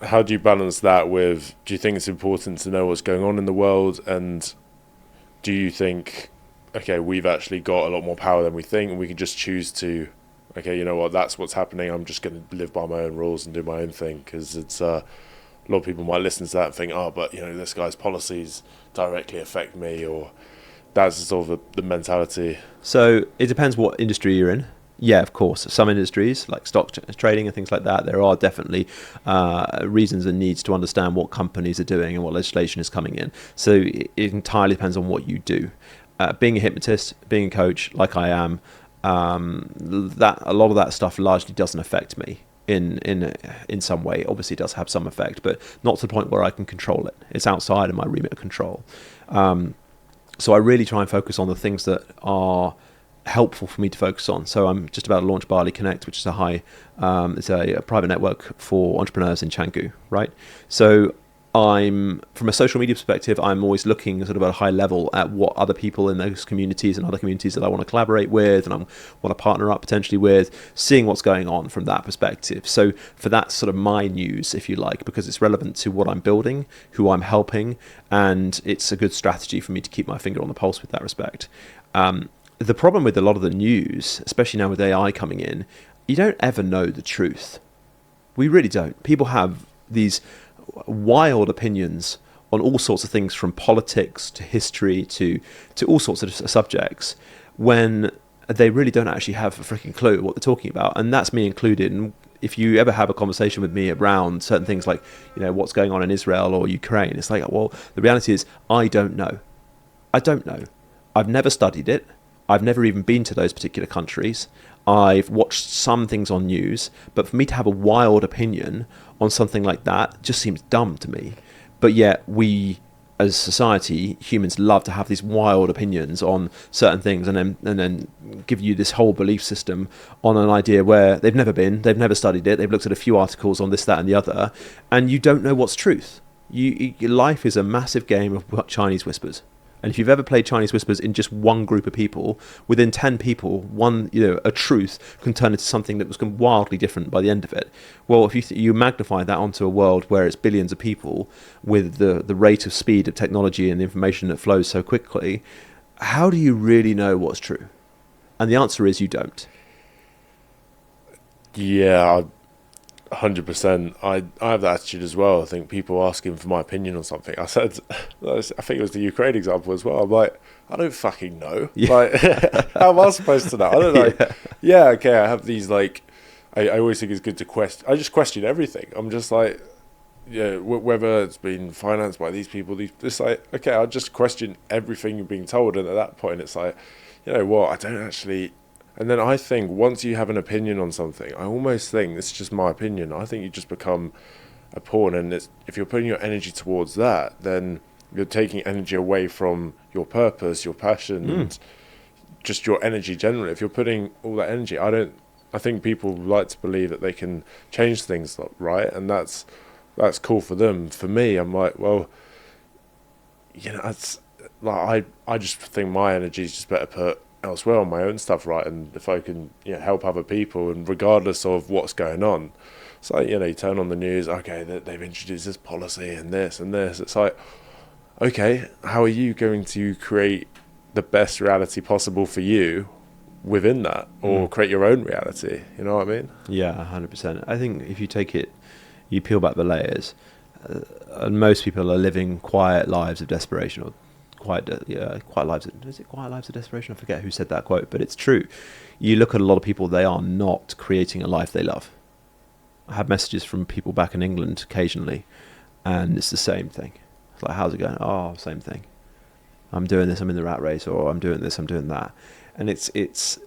How do you balance that with, do you think it's important to know what's going on in the world, and do you think, okay, we've actually got a lot more power than we think, and we can just choose to, okay, you know what, that's what's happening, I'm just going to live by my own rules and do my own thing, because it's a lot of people might listen to that and think, oh, but this guy's policies directly affect me, or that's sort of the mentality. So it depends what industry you're in. Yeah, of course. Some industries, like stock trading and things like that, there are definitely reasons and needs to understand what companies are doing and what legislation is coming in. So it entirely depends on what you do. Being a hypnotist, being a coach, like I am, that a lot of that stuff largely doesn't affect me in some way. Obviously, it does have some effect, but not to the point where I can control it. It's outside of my remit of control. So I really try and focus on the things that are helpful for me to focus on. So I'm just about to launch Bali Connect, which is it's a private network for entrepreneurs in Canggu, right? So from a social media perspective, I'm always looking sort of at a high level at what other people in those communities and other communities that I want to collaborate with and I want to partner up potentially with, seeing what's going on from that perspective. So for that sort of my news, if you like, because it's relevant to what I'm building, who I'm helping, and it's a good strategy for me to keep my finger on the pulse with that respect. The problem with a lot of the news, especially now with AI coming in, you don't ever know the truth. We really don't. People have these wild opinions on all sorts of things, from politics to history to all sorts of subjects, when they really don't actually have a freaking clue what they're talking about. And that's me included. And if you ever have a conversation with me around certain things like, what's going on in Israel or Ukraine, it's like, well, the reality is I don't know. I've never studied it. I've never even been to those particular countries. I've watched some things on news, but for me to have a wild opinion on something like that just seems dumb to me. But yet we, as a society, humans love to have these wild opinions on certain things, and then give you this whole belief system on an idea where they've never been, they've never studied it, they've looked at a few articles on this, that, and the other, and you don't know what's truth. Your life is a massive game of Chinese whispers. And if you've ever played Chinese whispers in just one group of people, within 10 people, a truth can turn into something that was wildly different by the end of it. Well, if you magnify that onto a world where it's billions of people with the rate of speed of technology and information that flows so quickly, how do you really know what's true? And the answer is you don't. Yeah, 100%. I have that attitude as well. I think people asking for my opinion on something. I think it was the Ukraine example as well. I'm like, I don't fucking know. Yeah. Like, how am I supposed to know? I don't know. Yeah, okay, I have these, like, I always think it's good to question. I just question everything. I'm just like, whether it's been financed by these people, it's like, okay, I'll just question everything you're being told. And at that point, it's like, I don't actually. And then I think once you have an opinion on something, I almost think, this is just my opinion, I think you just become a pawn. And if you're putting your energy towards that, then you're taking energy away from your purpose, your passion, and just your energy generally. If you're putting all that energy, I think people like to believe that they can change things, right? And that's cool for them. For me, I'm like, well, it's like I just think my energy is just better put elsewhere on my own stuff, right? And if I can help other people, and regardless of what's going on, it's like, you turn on the news, okay, they've introduced this policy and this and this. It's like, okay, how are you going to create the best reality possible for you within that, or create your own reality? You know what I mean? Yeah, 100%. I think if you take it, you peel back the layers, and most people are living quiet lives of desperation, or quiet lives of desperation. I forget who said that quote, but it's true. You look at a lot of people, they are not creating a life they love. I have messages from people back in England occasionally, and it's the same thing. It's like, how's it going? Oh, same thing. I'm doing this, I'm in the rat race, or I'm doing this, I'm doing that. And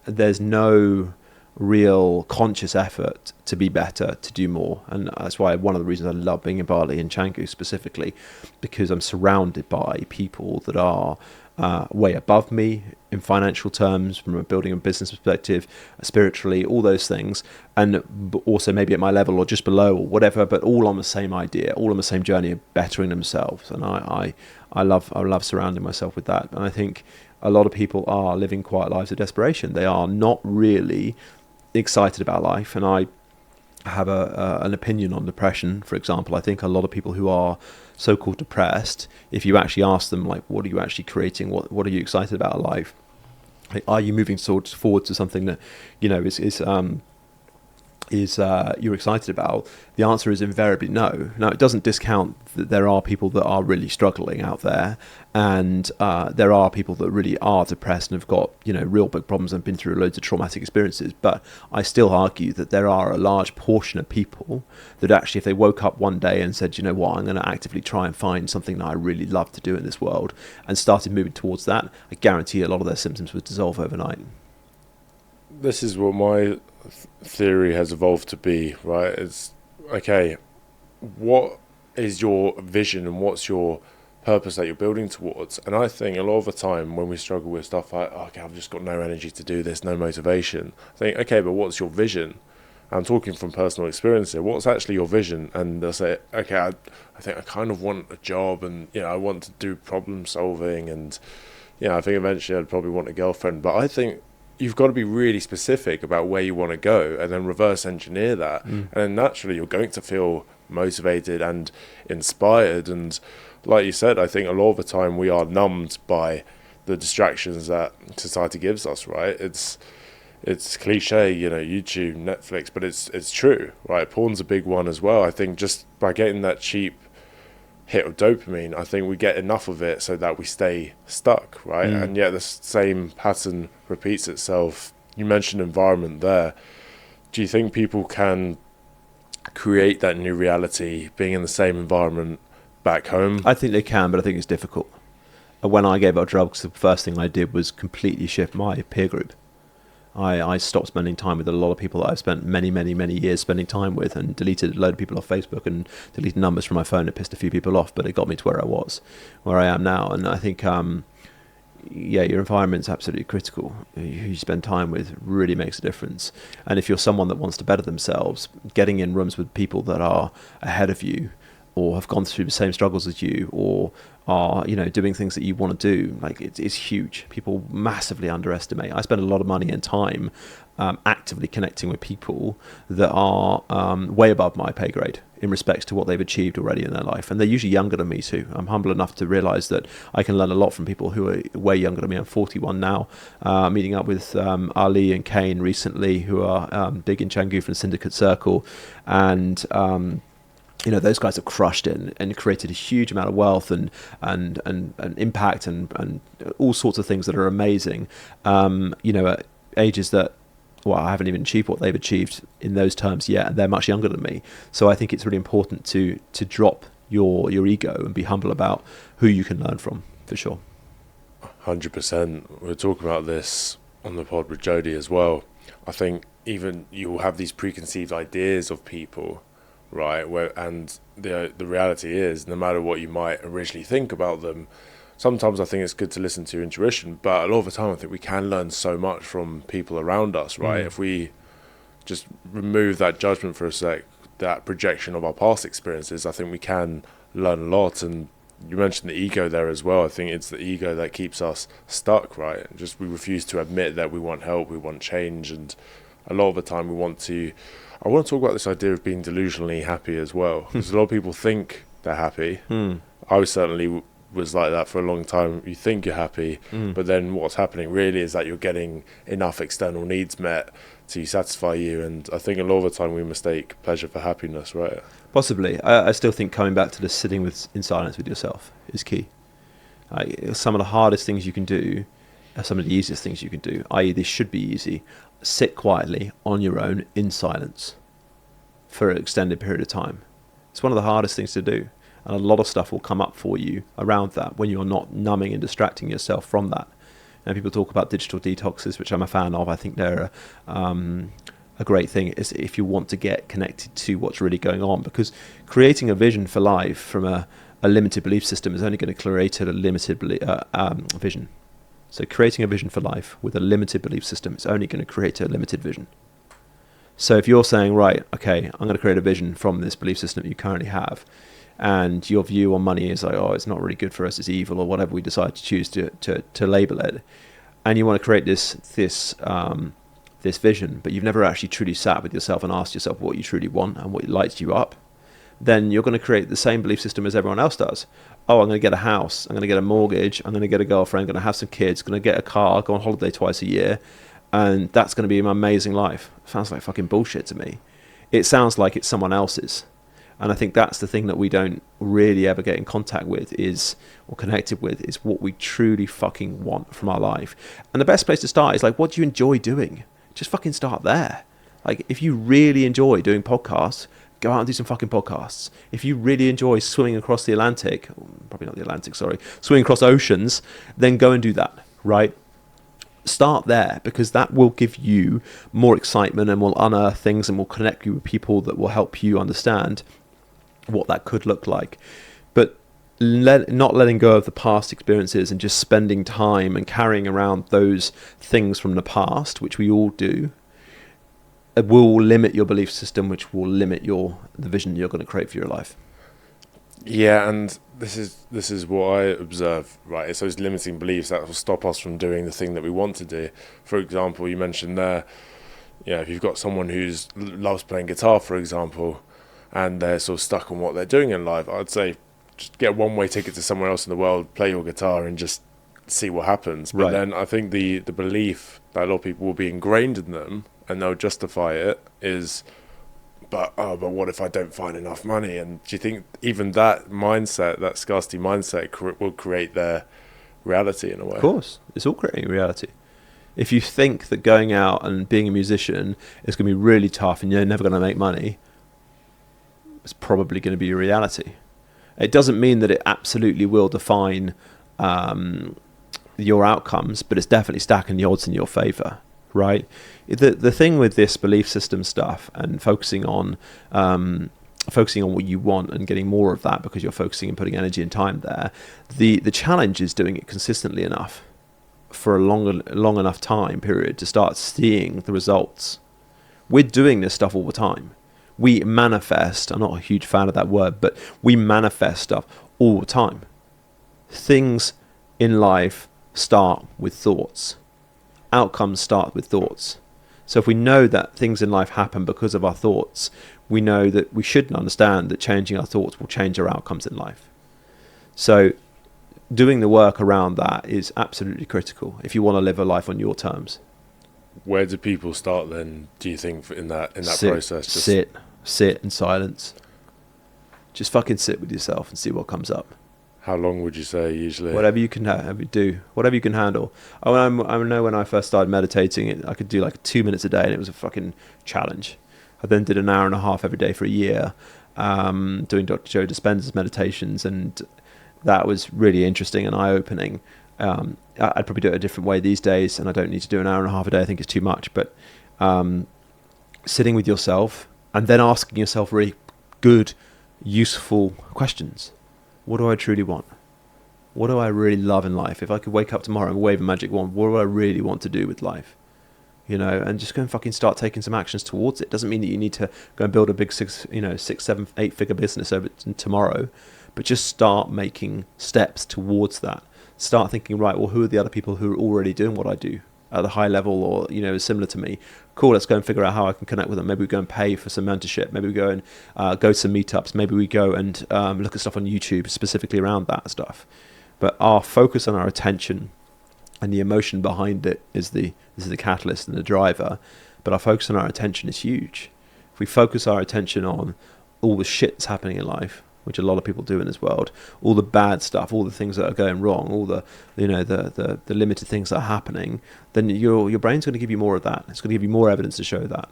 there's no real conscious effort to be better, to do more. And that's why one of the reasons I love being in Bali and Canggu specifically, because I'm surrounded by people that are way above me in financial terms, from a building a business perspective, spiritually, all those things, and also maybe at my level or just below or whatever, but all on the same idea, all on the same journey of bettering themselves. And I love surrounding myself with that. And I think a lot of people are living quiet lives of desperation. They are not really excited about life. And I have an opinion on depression, for example. I think a lot of people who are so-called depressed, if you actually ask them, like, what are you actually creating? What are you excited about in life? Like, are you moving forward to something that, is you're excited about, the answer is invariably no. Now, it doesn't discount that there are people that are really struggling out there, and there are people that really are depressed and have got, real big problems and been through loads of traumatic experiences. But I still argue that there are a large portion of people that actually, if they woke up one day and said, you know what, I'm going to actively try and find something that I really love to do in this world, and started moving towards that, I guarantee a lot of their symptoms would dissolve overnight. This is what my theory has evolved to be, right? It's, okay, what is your vision and what's your purpose that you're building towards? And I think a lot of the time when we struggle with stuff like, okay, I've just got no energy to do this, no motivation, I think, okay, but what's your vision? I'm talking from personal experience here. What's actually your vision? And they'll say, okay, I think I kind of want a job, and I want to do problem solving, and I think eventually I'd probably want a girlfriend. But I think you've got to be really specific about where you want to go, and then reverse engineer that. And then naturally you're going to feel motivated and inspired. And like you said, I think a lot of the time we are numbed by the distractions that society gives us, right? It's cliche, YouTube, Netflix, but it's true, right? Porn's a big one as well. I think just by getting that cheap hit of dopamine, I think we get enough of it so that we stay stuck, right? And yet the same pattern repeats itself. You mentioned environment there. Do you think people can create that new reality being in the same environment back home? I think they can, but I think it's difficult. When I gave up drugs, the first thing I did was completely shift my peer group. I stopped spending time with a lot of people that I've spent many, many, many years spending time with, and deleted a load of people off Facebook and deleted numbers from my phone. It pissed a few people off, but it got me to where I am now. And I think, your environment's absolutely critical. Who you spend time with really makes a difference. And if you're someone that wants to better themselves, getting in rooms with people that are ahead of you, or have gone through the same struggles as you, or are doing things that you want to do, like it's huge. People massively underestimate. I spend a lot of money and time actively connecting with people that are way above my pay grade in respects to what they've achieved already in their life, and they're usually younger than me too. I'm humble enough to realize that I can learn a lot from people who are way younger than me. I'm 41 now, meeting up with Ali and Kane recently, who are big in Canggu from Syndicate Circle, and those guys have crushed it and created a huge amount of wealth and impact and all sorts of things that are amazing. At ages that, I haven't even achieved what they've achieved in those terms yet, and they're much younger than me. So I think it's really important to drop your ego and be humble about who you can learn from, for sure. 100%. We were talking about this on the pod with Jodie as well. I think even you'll have these preconceived ideas of people, right? And the reality is, no matter what you might originally think about them, sometimes I think it's good to listen to intuition, but a lot of the time I think we can learn so much from people around us, right? If we just remove that judgment for a sec, that projection of our past experiences, I think we can learn a lot. And you mentioned the ego there as well. I think it's the ego that keeps us stuck, right? Just we refuse to admit that we want help, we want change, and a lot of the time I want to talk about this idea of being delusionally happy as well, because a lot of people think they're happy. I certainly was like that for a long time. You think you're happy, but then what's happening really is that you're getting enough external needs met to satisfy you. And I think a lot of the time we mistake pleasure for happiness, right? Possibly. I still think coming back to the sitting in silence with yourself is key. Some of the hardest things you can do are some of the easiest things you can do, i.e. this should be easy. Sit quietly on your own in silence for an extended period of time. It's one of the hardest things to do, and a lot of stuff will come up for you around that when you're not numbing and distracting yourself from that. And people talk about digital detoxes, which I'm a fan of. I think they're a great thing is if you want to get connected to what's really going on, because creating a vision for life from a limited belief system is only going to create a limited vision. So creating a vision for life with a limited belief system is only going to create a limited vision. So if you're saying, right, okay, I'm going to create a vision from this belief system that you currently have, and your view on money is like, oh, it's not really good for us, it's evil, or whatever we decide to choose to label it, and you want to create this vision, but you've never actually truly sat with yourself and asked yourself what you truly want and what lights you up, then you're going to create the same belief system as everyone else does. Oh, I'm going to get a house, I'm going to get a mortgage, I'm going to get a girlfriend, I'm going to have some kids, going to get a car, go on holiday twice a year, and that's going to be my amazing life. Sounds like fucking bullshit to me. it sounds like it's someone else's. And I think that's the thing that we don't really ever get in contact with or connected with, is what we truly fucking want from our life. And the best place to start is like, what do you enjoy doing? Just fucking start there. Like, if you really enjoy doing podcasts, go out and do some fucking podcasts. If you really enjoy swimming across the Atlantic, probably not the Atlantic, sorry, swimming across oceans, then go and do that, right? Start there, because that will give you more excitement and will unearth things and will connect you with people that will help you understand what that could look like. But not letting go of the past experiences and just spending time and carrying around those things from the past, which we all do, it will limit your belief system, which will limit the vision you're going to create for your life. Yeah, and this is what I observe, right? It's those limiting beliefs that will stop us from doing the thing that we want to do. For example, you mentioned there, if you've got someone who loves playing guitar, for example, and they're sort of stuck on what they're doing in life, I'd say just get a one-way ticket to somewhere else in the world, play your guitar, and just see what happens. But then I think the belief that a lot of people will be ingrained in them, and they'll justify it, is, but what if I don't find enough money? And do you think even that mindset, that scarcity mindset, will create their reality in a way? Of course, it's all creating reality. If you think that going out and being a musician is going to be really tough and you're never going to make money, it's probably going to be your reality. It doesn't mean that it absolutely will define your outcomes, but it's definitely stacking the odds in your favor, right? The thing with this belief system stuff and focusing on what you want and getting more of that because you're focusing and putting energy and time there, the challenge is doing it consistently enough for a long enough time period to start seeing the results. We're doing this stuff all the time. We manifest, I'm not a huge fan of that word, but we manifest stuff all the time. Things in life start with thoughts. Outcomes start with thoughts. So if we know that things in life happen because of our thoughts, we know that we should understand that changing our thoughts will change our outcomes in life. So doing the work around that is absolutely critical if you want to live a life on your terms. Where do people start then, do you think, in that process? Just sit in silence. Just fucking sit with yourself and see what comes up. How long would you say usually? Whatever you can do, whatever you can handle. I know when I first started meditating, I could do like 2 minutes a day, and it was a fucking challenge. I then did an hour and a half every day for a year, doing Dr. Joe Dispenza's meditations, and that was really interesting and eye-opening. I'd probably do it a different way these days, and I don't need to do an hour and a half a day. I think it's too much. But sitting with yourself and then asking yourself really good, useful questions. What do I truly want? What do I really love in life? If I could wake up tomorrow and wave a magic wand, what do I really want to do with life? And just go and fucking start taking some actions towards it. Doesn't mean that you need to go and build a big 6, 7, 8 figure business over tomorrow, but just start making steps towards that. Start thinking, right, well, who are the other people who are already doing what I do at a high level or, similar to me? Cool, let's go and figure out how I can connect with them. Maybe we go and pay for some mentorship. Maybe we go and go to some meetups. Maybe we go and look at stuff on YouTube specifically around that stuff. But our focus on our attention and the emotion behind it is the catalyst and the driver. But our focus on our attention is huge. If we focus our attention on all the shit that's happening in life, which a lot of people do in this world, all the bad stuff, all the things that are going wrong, all the limited things that are happening, then your brain's going to give you more of that. It's going to give you more evidence to show that.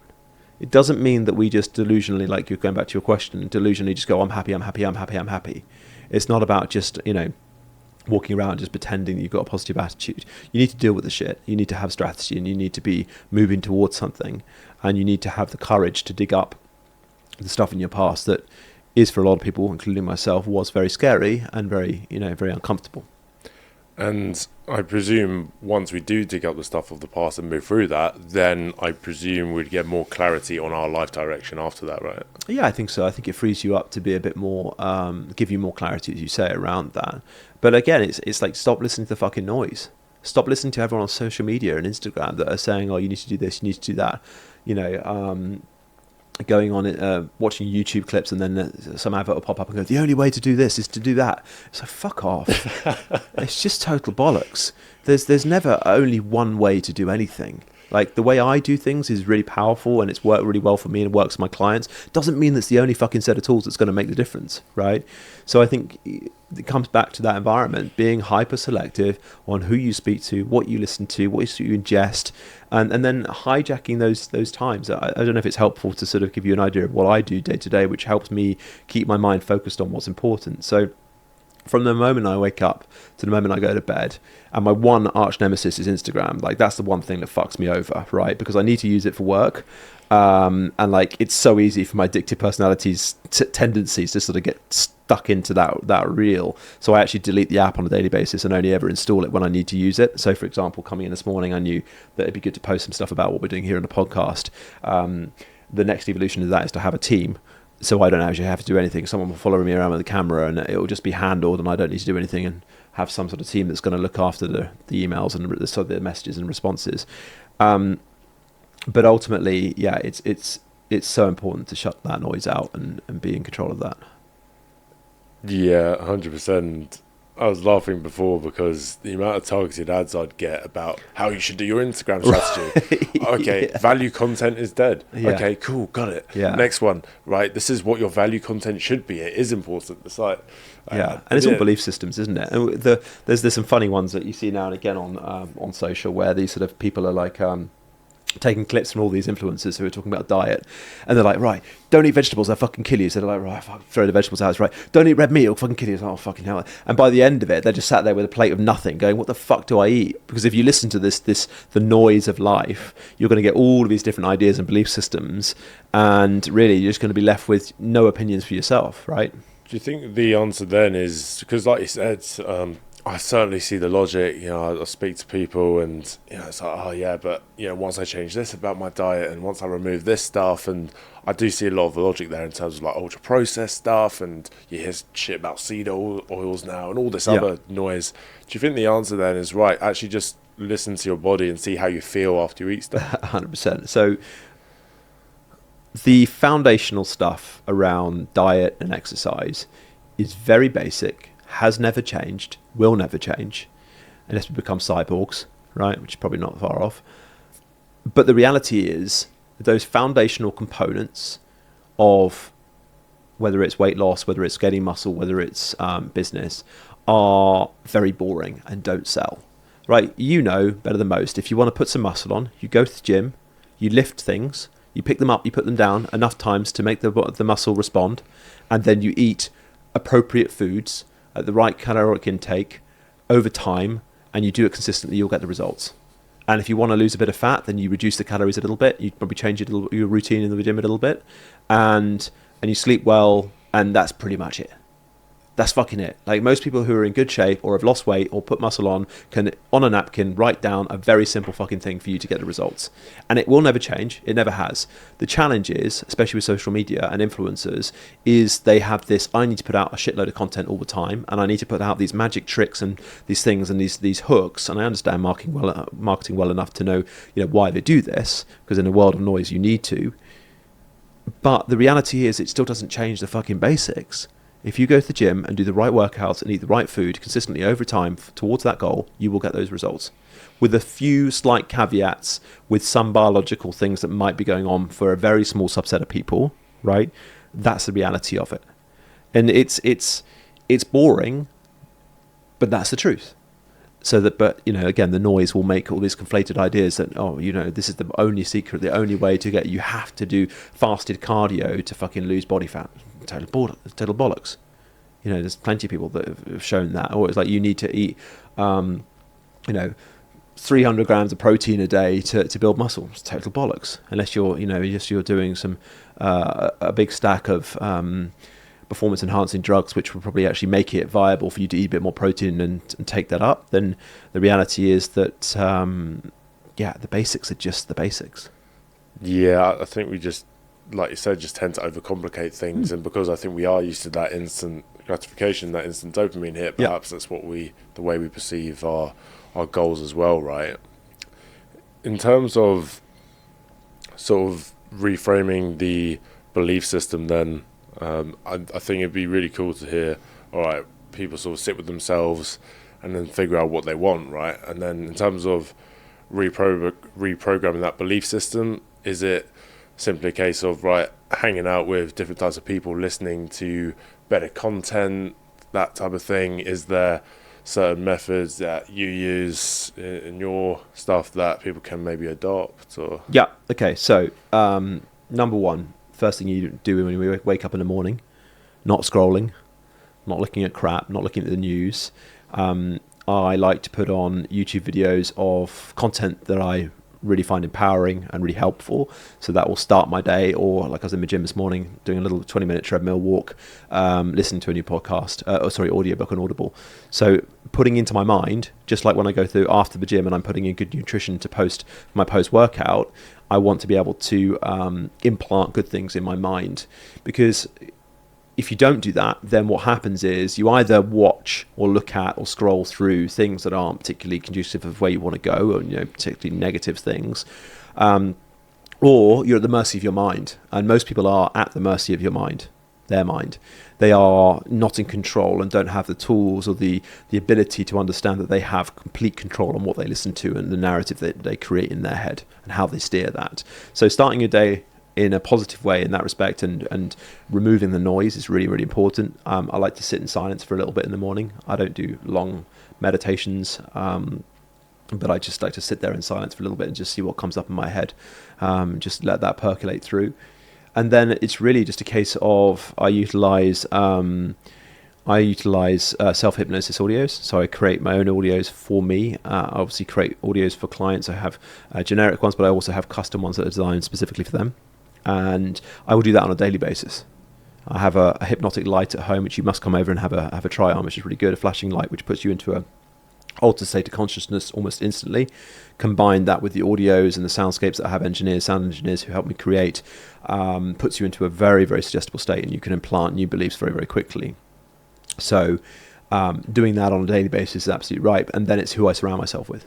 It doesn't mean that we just delusionally, like you're going back to your question, delusionally just go, I'm happy, I'm happy, I'm happy, I'm happy. It's not about just, walking around just pretending that you've got a positive attitude. You need to deal with the shit. You need to have strategy, and you need to be moving towards something, and you need to have the courage to dig up the stuff in your past that is, for a lot of people, including myself, was very scary and very uncomfortable. And I presume once we do dig up the stuff of the past and move through that, then I presume we'd get more clarity on our life direction after that, right? Yeah, I think so. I think it frees you up to be a bit more, give you more clarity, as you say, around that. But again, it's like, stop listening to the fucking noise. Stop listening to everyone on social media and Instagram that are saying, oh, you need to do this, you need to do that. Going on it, watching YouTube clips, and then some advert will pop up and go, the only way to do this is to do that. It's like, fuck off. It's just total bollocks. There's never only one way to do anything. Like, the way I do things is really powerful and it's worked really well for me and works for my clients. Doesn't mean that's the only fucking set of tools that's going to make the difference, right? So I think it comes back to that environment, being hyper selective on who you speak to, what you listen to, what you ingest, and then hijacking those times. I don't know if it's helpful to sort of give you an idea of what I do day to day, which helps me keep my mind focused on what's important. So from the moment I wake up to the moment I go to bed, and my one arch nemesis is Instagram. Like, that's the one thing that fucks me over, right? Because I need to use it for work, and like, it's so easy for my addictive personality's tendencies to sort of get stuck into that reel. So I actually delete the app on a daily basis and only ever install it when I need to use it. So, for example, coming in this morning, I knew that it'd be good to post some stuff about what we're doing here on the podcast. The next evolution of that is to have a team. So I don't actually have to do anything. Someone will follow me around with the camera and it will just be handled, and I don't need to do anything, and have some sort of team that's going to look after the emails and the messages and responses. But ultimately, yeah, it's so important to shut that noise out and be in control of that. Yeah, 100%. I was laughing before because the amount of targeted ads I'd get about how you should do your Instagram strategy. Okay, yeah. Value content is dead. Yeah. Okay, cool, got it. Yeah. Next one, right? This is what your value content should be. It is important. It's like, and it's all belief systems, isn't it? And there's some funny ones that you see now and again on social, where these sort of people are like taking clips from all these influencers who are talking about diet, and they're like, right, don't eat vegetables, they'll fucking kill you. So they're like, right, fuck, throw the vegetables out, right, don't eat red meat, it'll fucking kill you. Oh, fucking hell. And by the end of it, they're just sat there with a plate of nothing going, what the fuck do I eat? Because if you listen to the noise of life, you're going to get all of these different ideas and belief systems, and really you're just going to be left with no opinions for yourself, right? Do you think the answer then is, because like you said, I certainly see the logic. You know, I speak to people and, you know, it's like, oh yeah, but, you know, once I change this about my diet and once I remove this stuff, and I do see a lot of the logic there in terms of like ultra processed stuff, and you hear shit about seed oils now and all this other noise. Do you think the answer then is, right, actually just listen to your body and see how you feel after you eat stuff? 100%. So the foundational stuff around diet and exercise is very basic, has never changed, will never change, unless we become cyborgs, right? Which is probably not far off. But the reality is those foundational components of whether it's weight loss, whether it's getting muscle, whether it's business, are very boring and don't sell, right? You know better than most. If you want to put some muscle on, you go to the gym, you lift things, you pick them up, you put them down enough times to make the muscle respond, and then you eat appropriate foods at the right caloric intake over time, and you do it consistently, you'll get the results. And if you want to lose a bit of fat, then you reduce the calories a little bit, you probably change your routine in the gym a little bit, and you sleep well, and that's pretty much it. That's fucking it. Like, most people who are in good shape or have lost weight or put muscle on can, on a napkin, write down a very simple fucking thing for you to get the results. And it will never change. It never has. The challenge is, especially with social media and influencers, is they have this, I need to put out a shitload of content all the time, and I need to put out these magic tricks and these things and these hooks. And I understand marketing well enough to know, you know, why they do this, because in a world of noise you need to. But the reality is it still doesn't change the fucking basics. If you go to the gym and do the right workouts and eat the right food consistently over time towards that goal, you will get those results. With a few slight caveats, with some biological things that might be going on for a very small subset of people, right? That's the reality of it. And it's boring, but that's the truth. But you know, again, the noise will make all these conflated ideas that, oh, you know, this is the only secret, the only way to get, you have to do fasted cardio to fucking lose body fat. Total bollocks. You know, there's plenty of people that have shown that. Or it's like, you need to eat, 300 grams of protein a day to build muscle. It's total bollocks. Unless you're doing some a big stack of performance enhancing drugs, which will probably actually make it viable for you to eat a bit more protein and take that up. Then the reality is that the basics are just the basics. Yeah, I think we just, like you said, just tend to overcomplicate things, and because I think we are used to that instant gratification, that instant dopamine hit, perhaps that's the way we perceive our goals as well, right? In terms of sort of reframing the belief system, then I think it'd be really cool to hear, all right, people sort of sit with themselves and then figure out what they want, right? And then in terms of reprogramming that belief system? Is it simply a case of hanging out with different types of people, listening to better content, that type of thing? Is there certain methods that you use in your stuff that people can maybe adopt? Or Yeah. Okay. So number one, first thing you do when you wake up in the morning, not scrolling, not looking at crap, not looking at the news. I like to put on YouTube videos of content that I really find empowering and really helpful. So that will start my day, or like I was in the gym this morning doing a little 20-minute treadmill walk, listening to a new podcast, audiobook on Audible. So putting into my mind, just like when I go through after the gym and I'm putting in good nutrition to post my post-workout, I want to be able to implant good things in my mind, because if you don't do that, then what happens is you either watch or look at or scroll through things that aren't particularly conducive of where you want to go, or particularly negative things, or you're at the mercy of your mind. And most people are at the mercy of your mind, their mind. They are not in control and don't have the tools or the ability to understand that they have complete control on what they listen to and the narrative that they create in their head and how they steer that. So starting your day in a positive way in that respect, and removing the noise is really, really important. I like to sit in silence for a little bit in the morning. I don't do long meditations, but I just like to sit there in silence for a little bit and just see what comes up in my head, just let that percolate through. And then it's really just a case of I utilize self-hypnosis audios. So I create my own audios for me. I obviously create audios for clients. I have generic ones, but I also have custom ones that are designed specifically for them. And I will do that on a daily basis. I have a hypnotic light at home, which you must come over and have a try on, which is really good. A flashing light, which puts you into a altered state of consciousness almost instantly. Combine that with the audios and the soundscapes that I have sound engineers who help me create, puts you into a very, very suggestible state, and you can implant new beliefs very, very quickly. So doing that on a daily basis is absolutely right. And then it's who I surround myself with.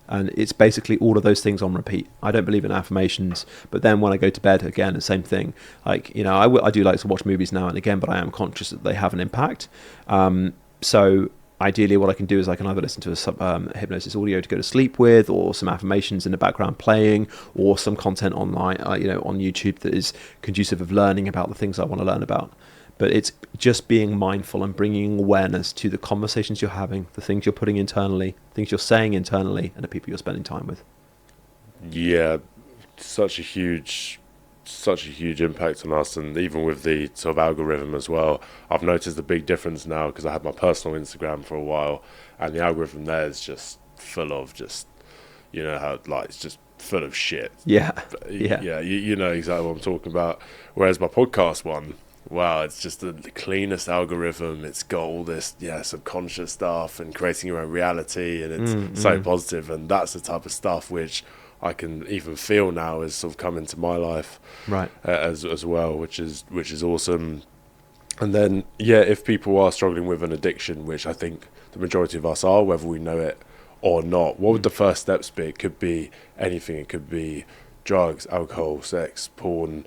And it's basically all of those things on repeat. I don't believe in affirmations, but then when I go to bed, again, the same thing. Like, I do like to watch movies now and again, but I am conscious that they have an impact. So ideally what I can do is I can either listen to a hypnosis audio to go to sleep with, or some affirmations in the background playing, or some content online, on YouTube that is conducive of learning about the things I want to learn about. But it's just being mindful and bringing awareness to the conversations you're having, the things you're putting internally, things you're saying internally, and the people you're spending time with. Yeah, such a huge impact on us, and even with the sort of algorithm as well. I've noticed a big difference now because I had my personal Instagram for a while, and the algorithm there is just full of it's just full of shit. Yeah. You know exactly what I'm talking about. Whereas my podcast one, wow, it's just the cleanest algorithm. It's got all this subconscious stuff and creating your own reality, and it's so positive, and that's the type of stuff which I can even feel now is sort of come into my life, right? As well, which is awesome. And then if people are struggling with an addiction, which I think the majority of us are, whether we know it or not, what would the first steps be? It could be anything. It could be drugs, alcohol, sex, porn.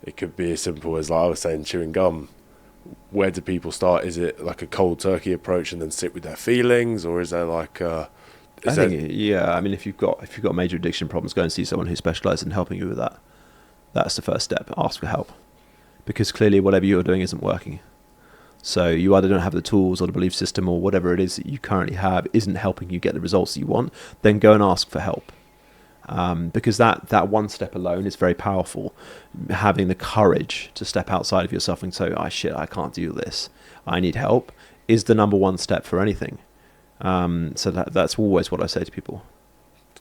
It could be as simple as, like I was saying, chewing gum. Where do people start? Is it like a cold turkey approach and then sit with their feelings, or is there like if you've got major addiction problems, go and see someone who specialises in helping you with that. That's the first step. Ask for help, because clearly whatever you're doing isn't working. So you either don't have the tools or the belief system or whatever it is that you currently have isn't helping you get the results that you want. Then go and ask for help. Because that one step alone is very powerful. Having the courage to step outside of yourself and say, I can't do this, I need help, is the number one step for anything. So that's always what I say to people.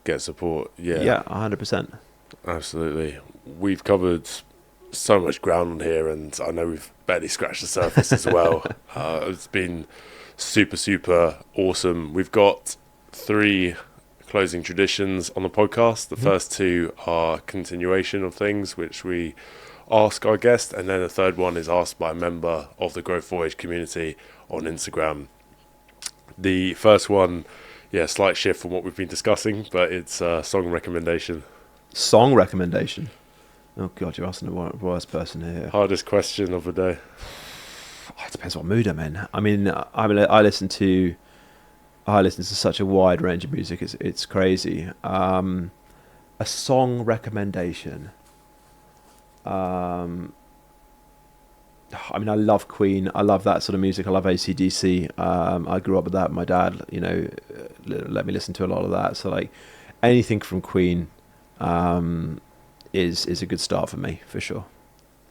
Get support. Yeah, 100%. Absolutely. We've covered so much ground here, and I know we've barely scratched the surface as well. It's been super, super awesome. We've got 3 closing traditions on the podcast. The first 2 are continuation of things which we ask our guest, and then the third one is asked by a member of the Growth Voyage community on Instagram. The first one, slight shift from what we've been discussing, but it's a song recommendation. Song recommendation? Oh God, you're asking the worst person here. Hardest question of the day. It depends what mood I'm in. I mean, I listen to I listen to such a wide range of music. It's crazy. A song recommendation. I mean, I love Queen. I love that sort of music. I love AC/DC. I grew up with that. My dad, let me listen to a lot of that. So like, anything from Queen is a good start for me, for sure.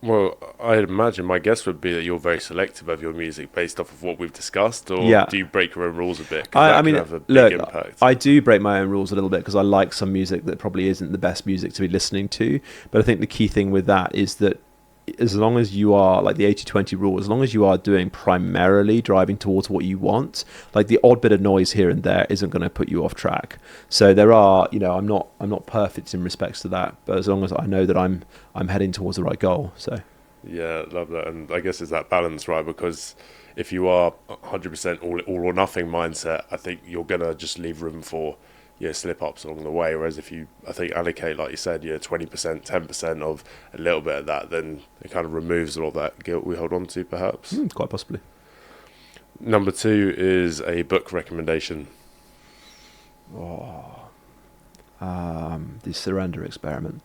Well, I imagine my guess would be that you're very selective of your music based off of what we've discussed, or do you break your own rules a bit? 'Cause that can have a big impact. I do break my own rules a little bit because I like some music that probably isn't the best music to be listening to. But I think the key thing with that is that as long as you are, like the 80/20 rule, as long as you are doing primarily driving towards what you want, like the odd bit of noise here and there isn't going to put you off track. So there are, I'm not perfect in respects to that, but as long as I know that I'm heading towards the right goal. So yeah, love that. And I guess it's that balance, right? Because if you are 100% all or nothing mindset, I think you're gonna just leave room for slip ups along the way. Whereas if you, I think, allocate, like you said, 20%, 10% of a little bit of that, then it kind of removes all that guilt we hold on to, perhaps. Quite possibly. Number 2 is a book recommendation. The Surrender Experiment.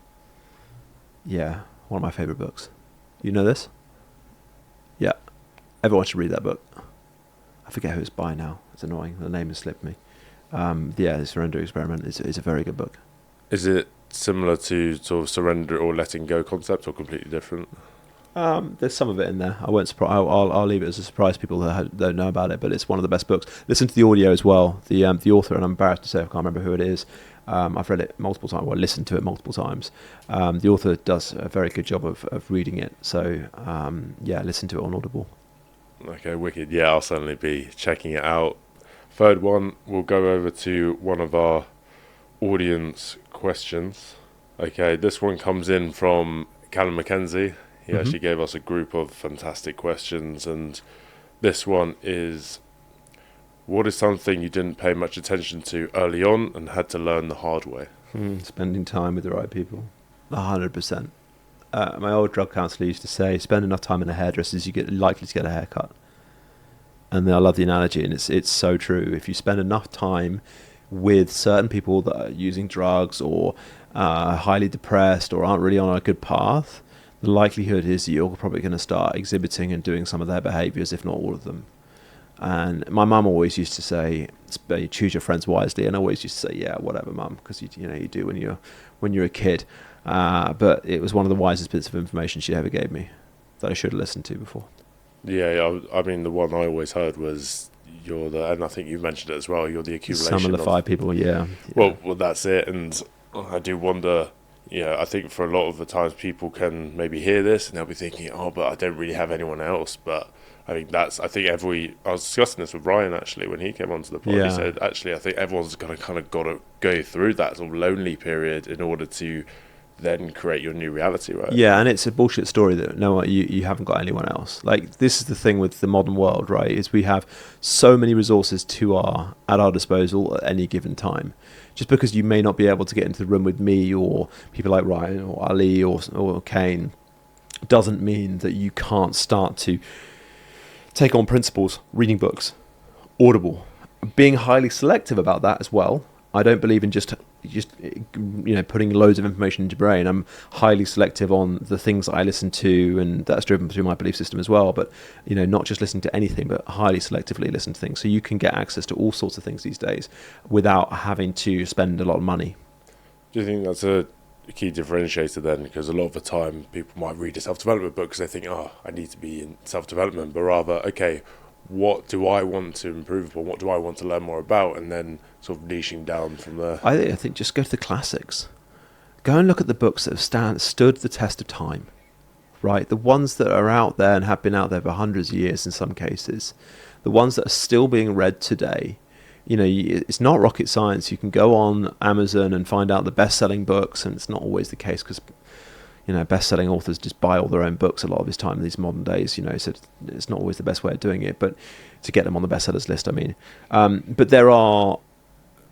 Yeah, one of my favourite books. You know this? Yeah. Everyone should read that book. I forget who it's by now. It's annoying. The name has slipped me. The Surrender Experiment is a very good book. Is it similar to sort of surrender or letting go concept, or completely different? There's some of it in there. I won't surprise. I'll leave it as a surprise to people that don't know about it. But it's one of the best books. Listen to the audio as well. The author, and I'm embarrassed to say I can't remember who it is. I've read it multiple times. Well, listened to it multiple times. The author does a very good job of reading it. So listen to it on Audible. Okay, wicked. Yeah, I'll certainly be checking it out. Third one, we'll go over to one of our audience questions. Okay, this one comes in from Callum McKenzie. He actually gave us a group of fantastic questions, and this one is, what is something you didn't pay much attention to early on and had to learn the hard way? Spending time with the right people. 100%. My old drug counsellor used to say, spend enough time in a hairdresser, you get likely to get a haircut. And I love the analogy, and it's so true. If you spend enough time with certain people that are using drugs or highly depressed or aren't really on a good path, the likelihood is that you're probably going to start exhibiting and doing some of their behaviours, if not all of them. And my mum always used to say, choose your friends wisely. And I always used to say, yeah, whatever, mum, because you do when you're a kid. But it was one of the wisest bits of information she ever gave me that I should have listened to before. Yeah, I mean, the one I always heard was and I think you mentioned it as well, you're the accumulation Sum of the 5 people, yeah. Well, that's it. And I do wonder, I think for a lot of the times people can maybe hear this and they'll be thinking, but I don't really have anyone else. But I was discussing this with Ryan actually when he came onto the pod. He said, actually, I think everyone's got to go through that sort of lonely period in order to then create your new reality, right? Yeah, and it's a bullshit story that you haven't got anyone else. Like, this is the thing with the modern world, right? Is we have so many resources at our disposal at any given time. Just because you may not be able to get into the room with me or people like Ryan or Ali or Kane doesn't mean that you can't start to take on principles, reading books, Audible, being highly selective about that as well. I don't believe in just putting loads of information into your brain. I'm highly selective on the things that I listen to, and that's driven through my belief system as well. But not just listening to anything, but highly selectively listen to things. So you can get access to all sorts of things these days without having to spend a lot of money. Do you think that's a key differentiator then? Because a lot of the time people might read a self-development book because they think, I need to be in self-development, but rather, okay, what do I want to improve upon? What do I want to learn more about? And then sort of niching down from there. I think just go to the classics. Go and look at the books that have stood the test of time, right? The ones that are out there and have been out there for hundreds of years in some cases. The ones that are still being read today. It's not rocket science. You can go on Amazon and find out the best-selling books, and it's not always the case because best-selling authors just buy all their own books a lot of his time in these modern days, so it's not always the best way of doing it, but to get them on the bestsellers list, but there are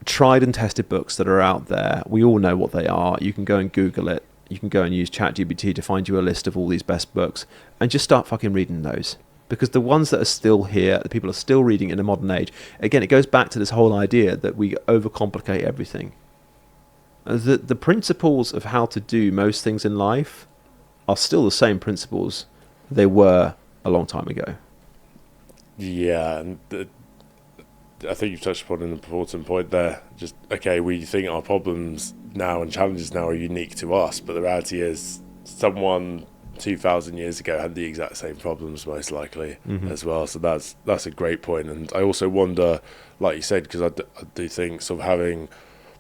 tried and tested books that are out there. We all know what they are. You can go and Google it. You can go and use ChatGPT to find you a list of all these best books and just start fucking reading those. Because the ones that are still here, the people are still reading in the modern age, again, it goes back to this whole idea that we overcomplicate everything. The principles of how to do most things in life are still the same principles they were a long time ago. Yeah, and I think you've touched upon an important point there. Just, okay, we think our problems now and challenges now are unique to us, but the reality is someone 2,000 years ago had the exact same problems most likely as well. So that's a great point. And I also wonder, like you said, because I do think sort of having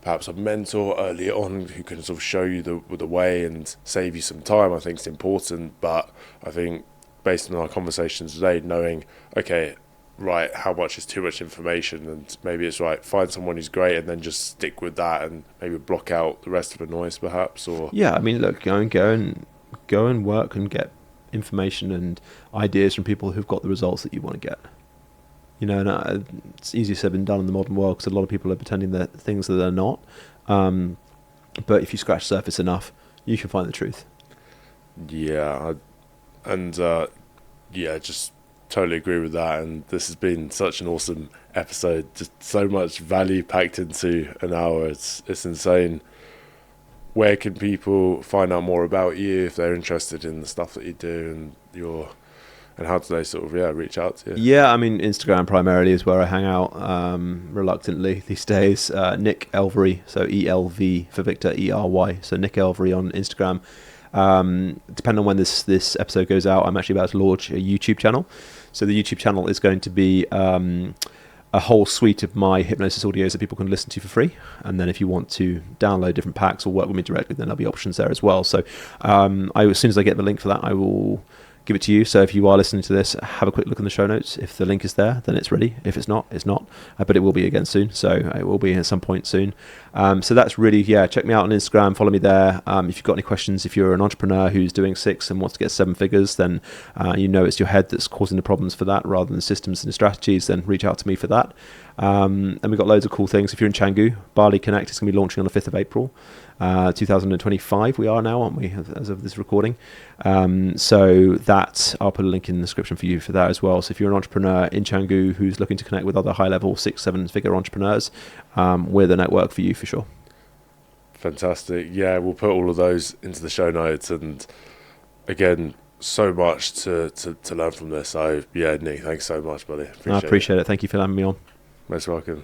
perhaps a mentor early on who can sort of show you the way and save you some time, I think is important. But I think based on our conversations today, knowing, okay, right, how much is too much information, and maybe it's right, find someone who's great and then just stick with that and maybe block out the rest of the noise perhaps. Or yeah, I mean, look, go and work and get information and ideas from people who've got the results that you want to get. And it's easier said than done in the modern world, because a lot of people are pretending they're things that they're not. But if you scratch the surface enough, you can find the truth. Yeah, just totally agree with that. And this has been such an awesome episode. Just so much value packed into an hour. It's insane. Where can people find out more about you if they're interested in the stuff that you do and how do they sort of reach out to you? Yeah, I mean, Instagram primarily is where I hang out reluctantly these days. Nick Elvery, so ELV for Victor, ERY. So Nick Elvery on Instagram. Depending on when this episode goes out, I'm actually about to launch a YouTube channel. So the YouTube channel is going to be a whole suite of my hypnosis audios that people can listen to for free. And then if you want to download different packs or work with me directly, then there'll be options there as well. So as soon as I get the link for that, I will give it to you. So if you are listening to this, have a quick look in the show notes. If the link is there, then it's ready. If it's not, it's not. But it will be again soon. So it will be at some point soon. So that's really, check me out on Instagram. Follow me there. If you've got any questions, if you're an entrepreneur who's doing 6 and wants to get 7 figures, then it's your head that's causing the problems for that rather than systems and strategies, then reach out to me for that. And we've got loads of cool things. If you're in Canggu, Bali Connect is going to be launching on the 5th of April. 2025 we are now, aren't we, as of this recording? So that I'll put a link in the description for you for that as well. So if you're an entrepreneur in Canggu who's looking to connect with other high-level 6-7 figure entrepreneurs, we're the network for you for sure. Fantastic. Yeah, we'll put all of those into the show notes. And again, so much to learn from this. So yeah, Nick, thanks so much, buddy. I appreciate it. Thank you for having me on. Most welcome.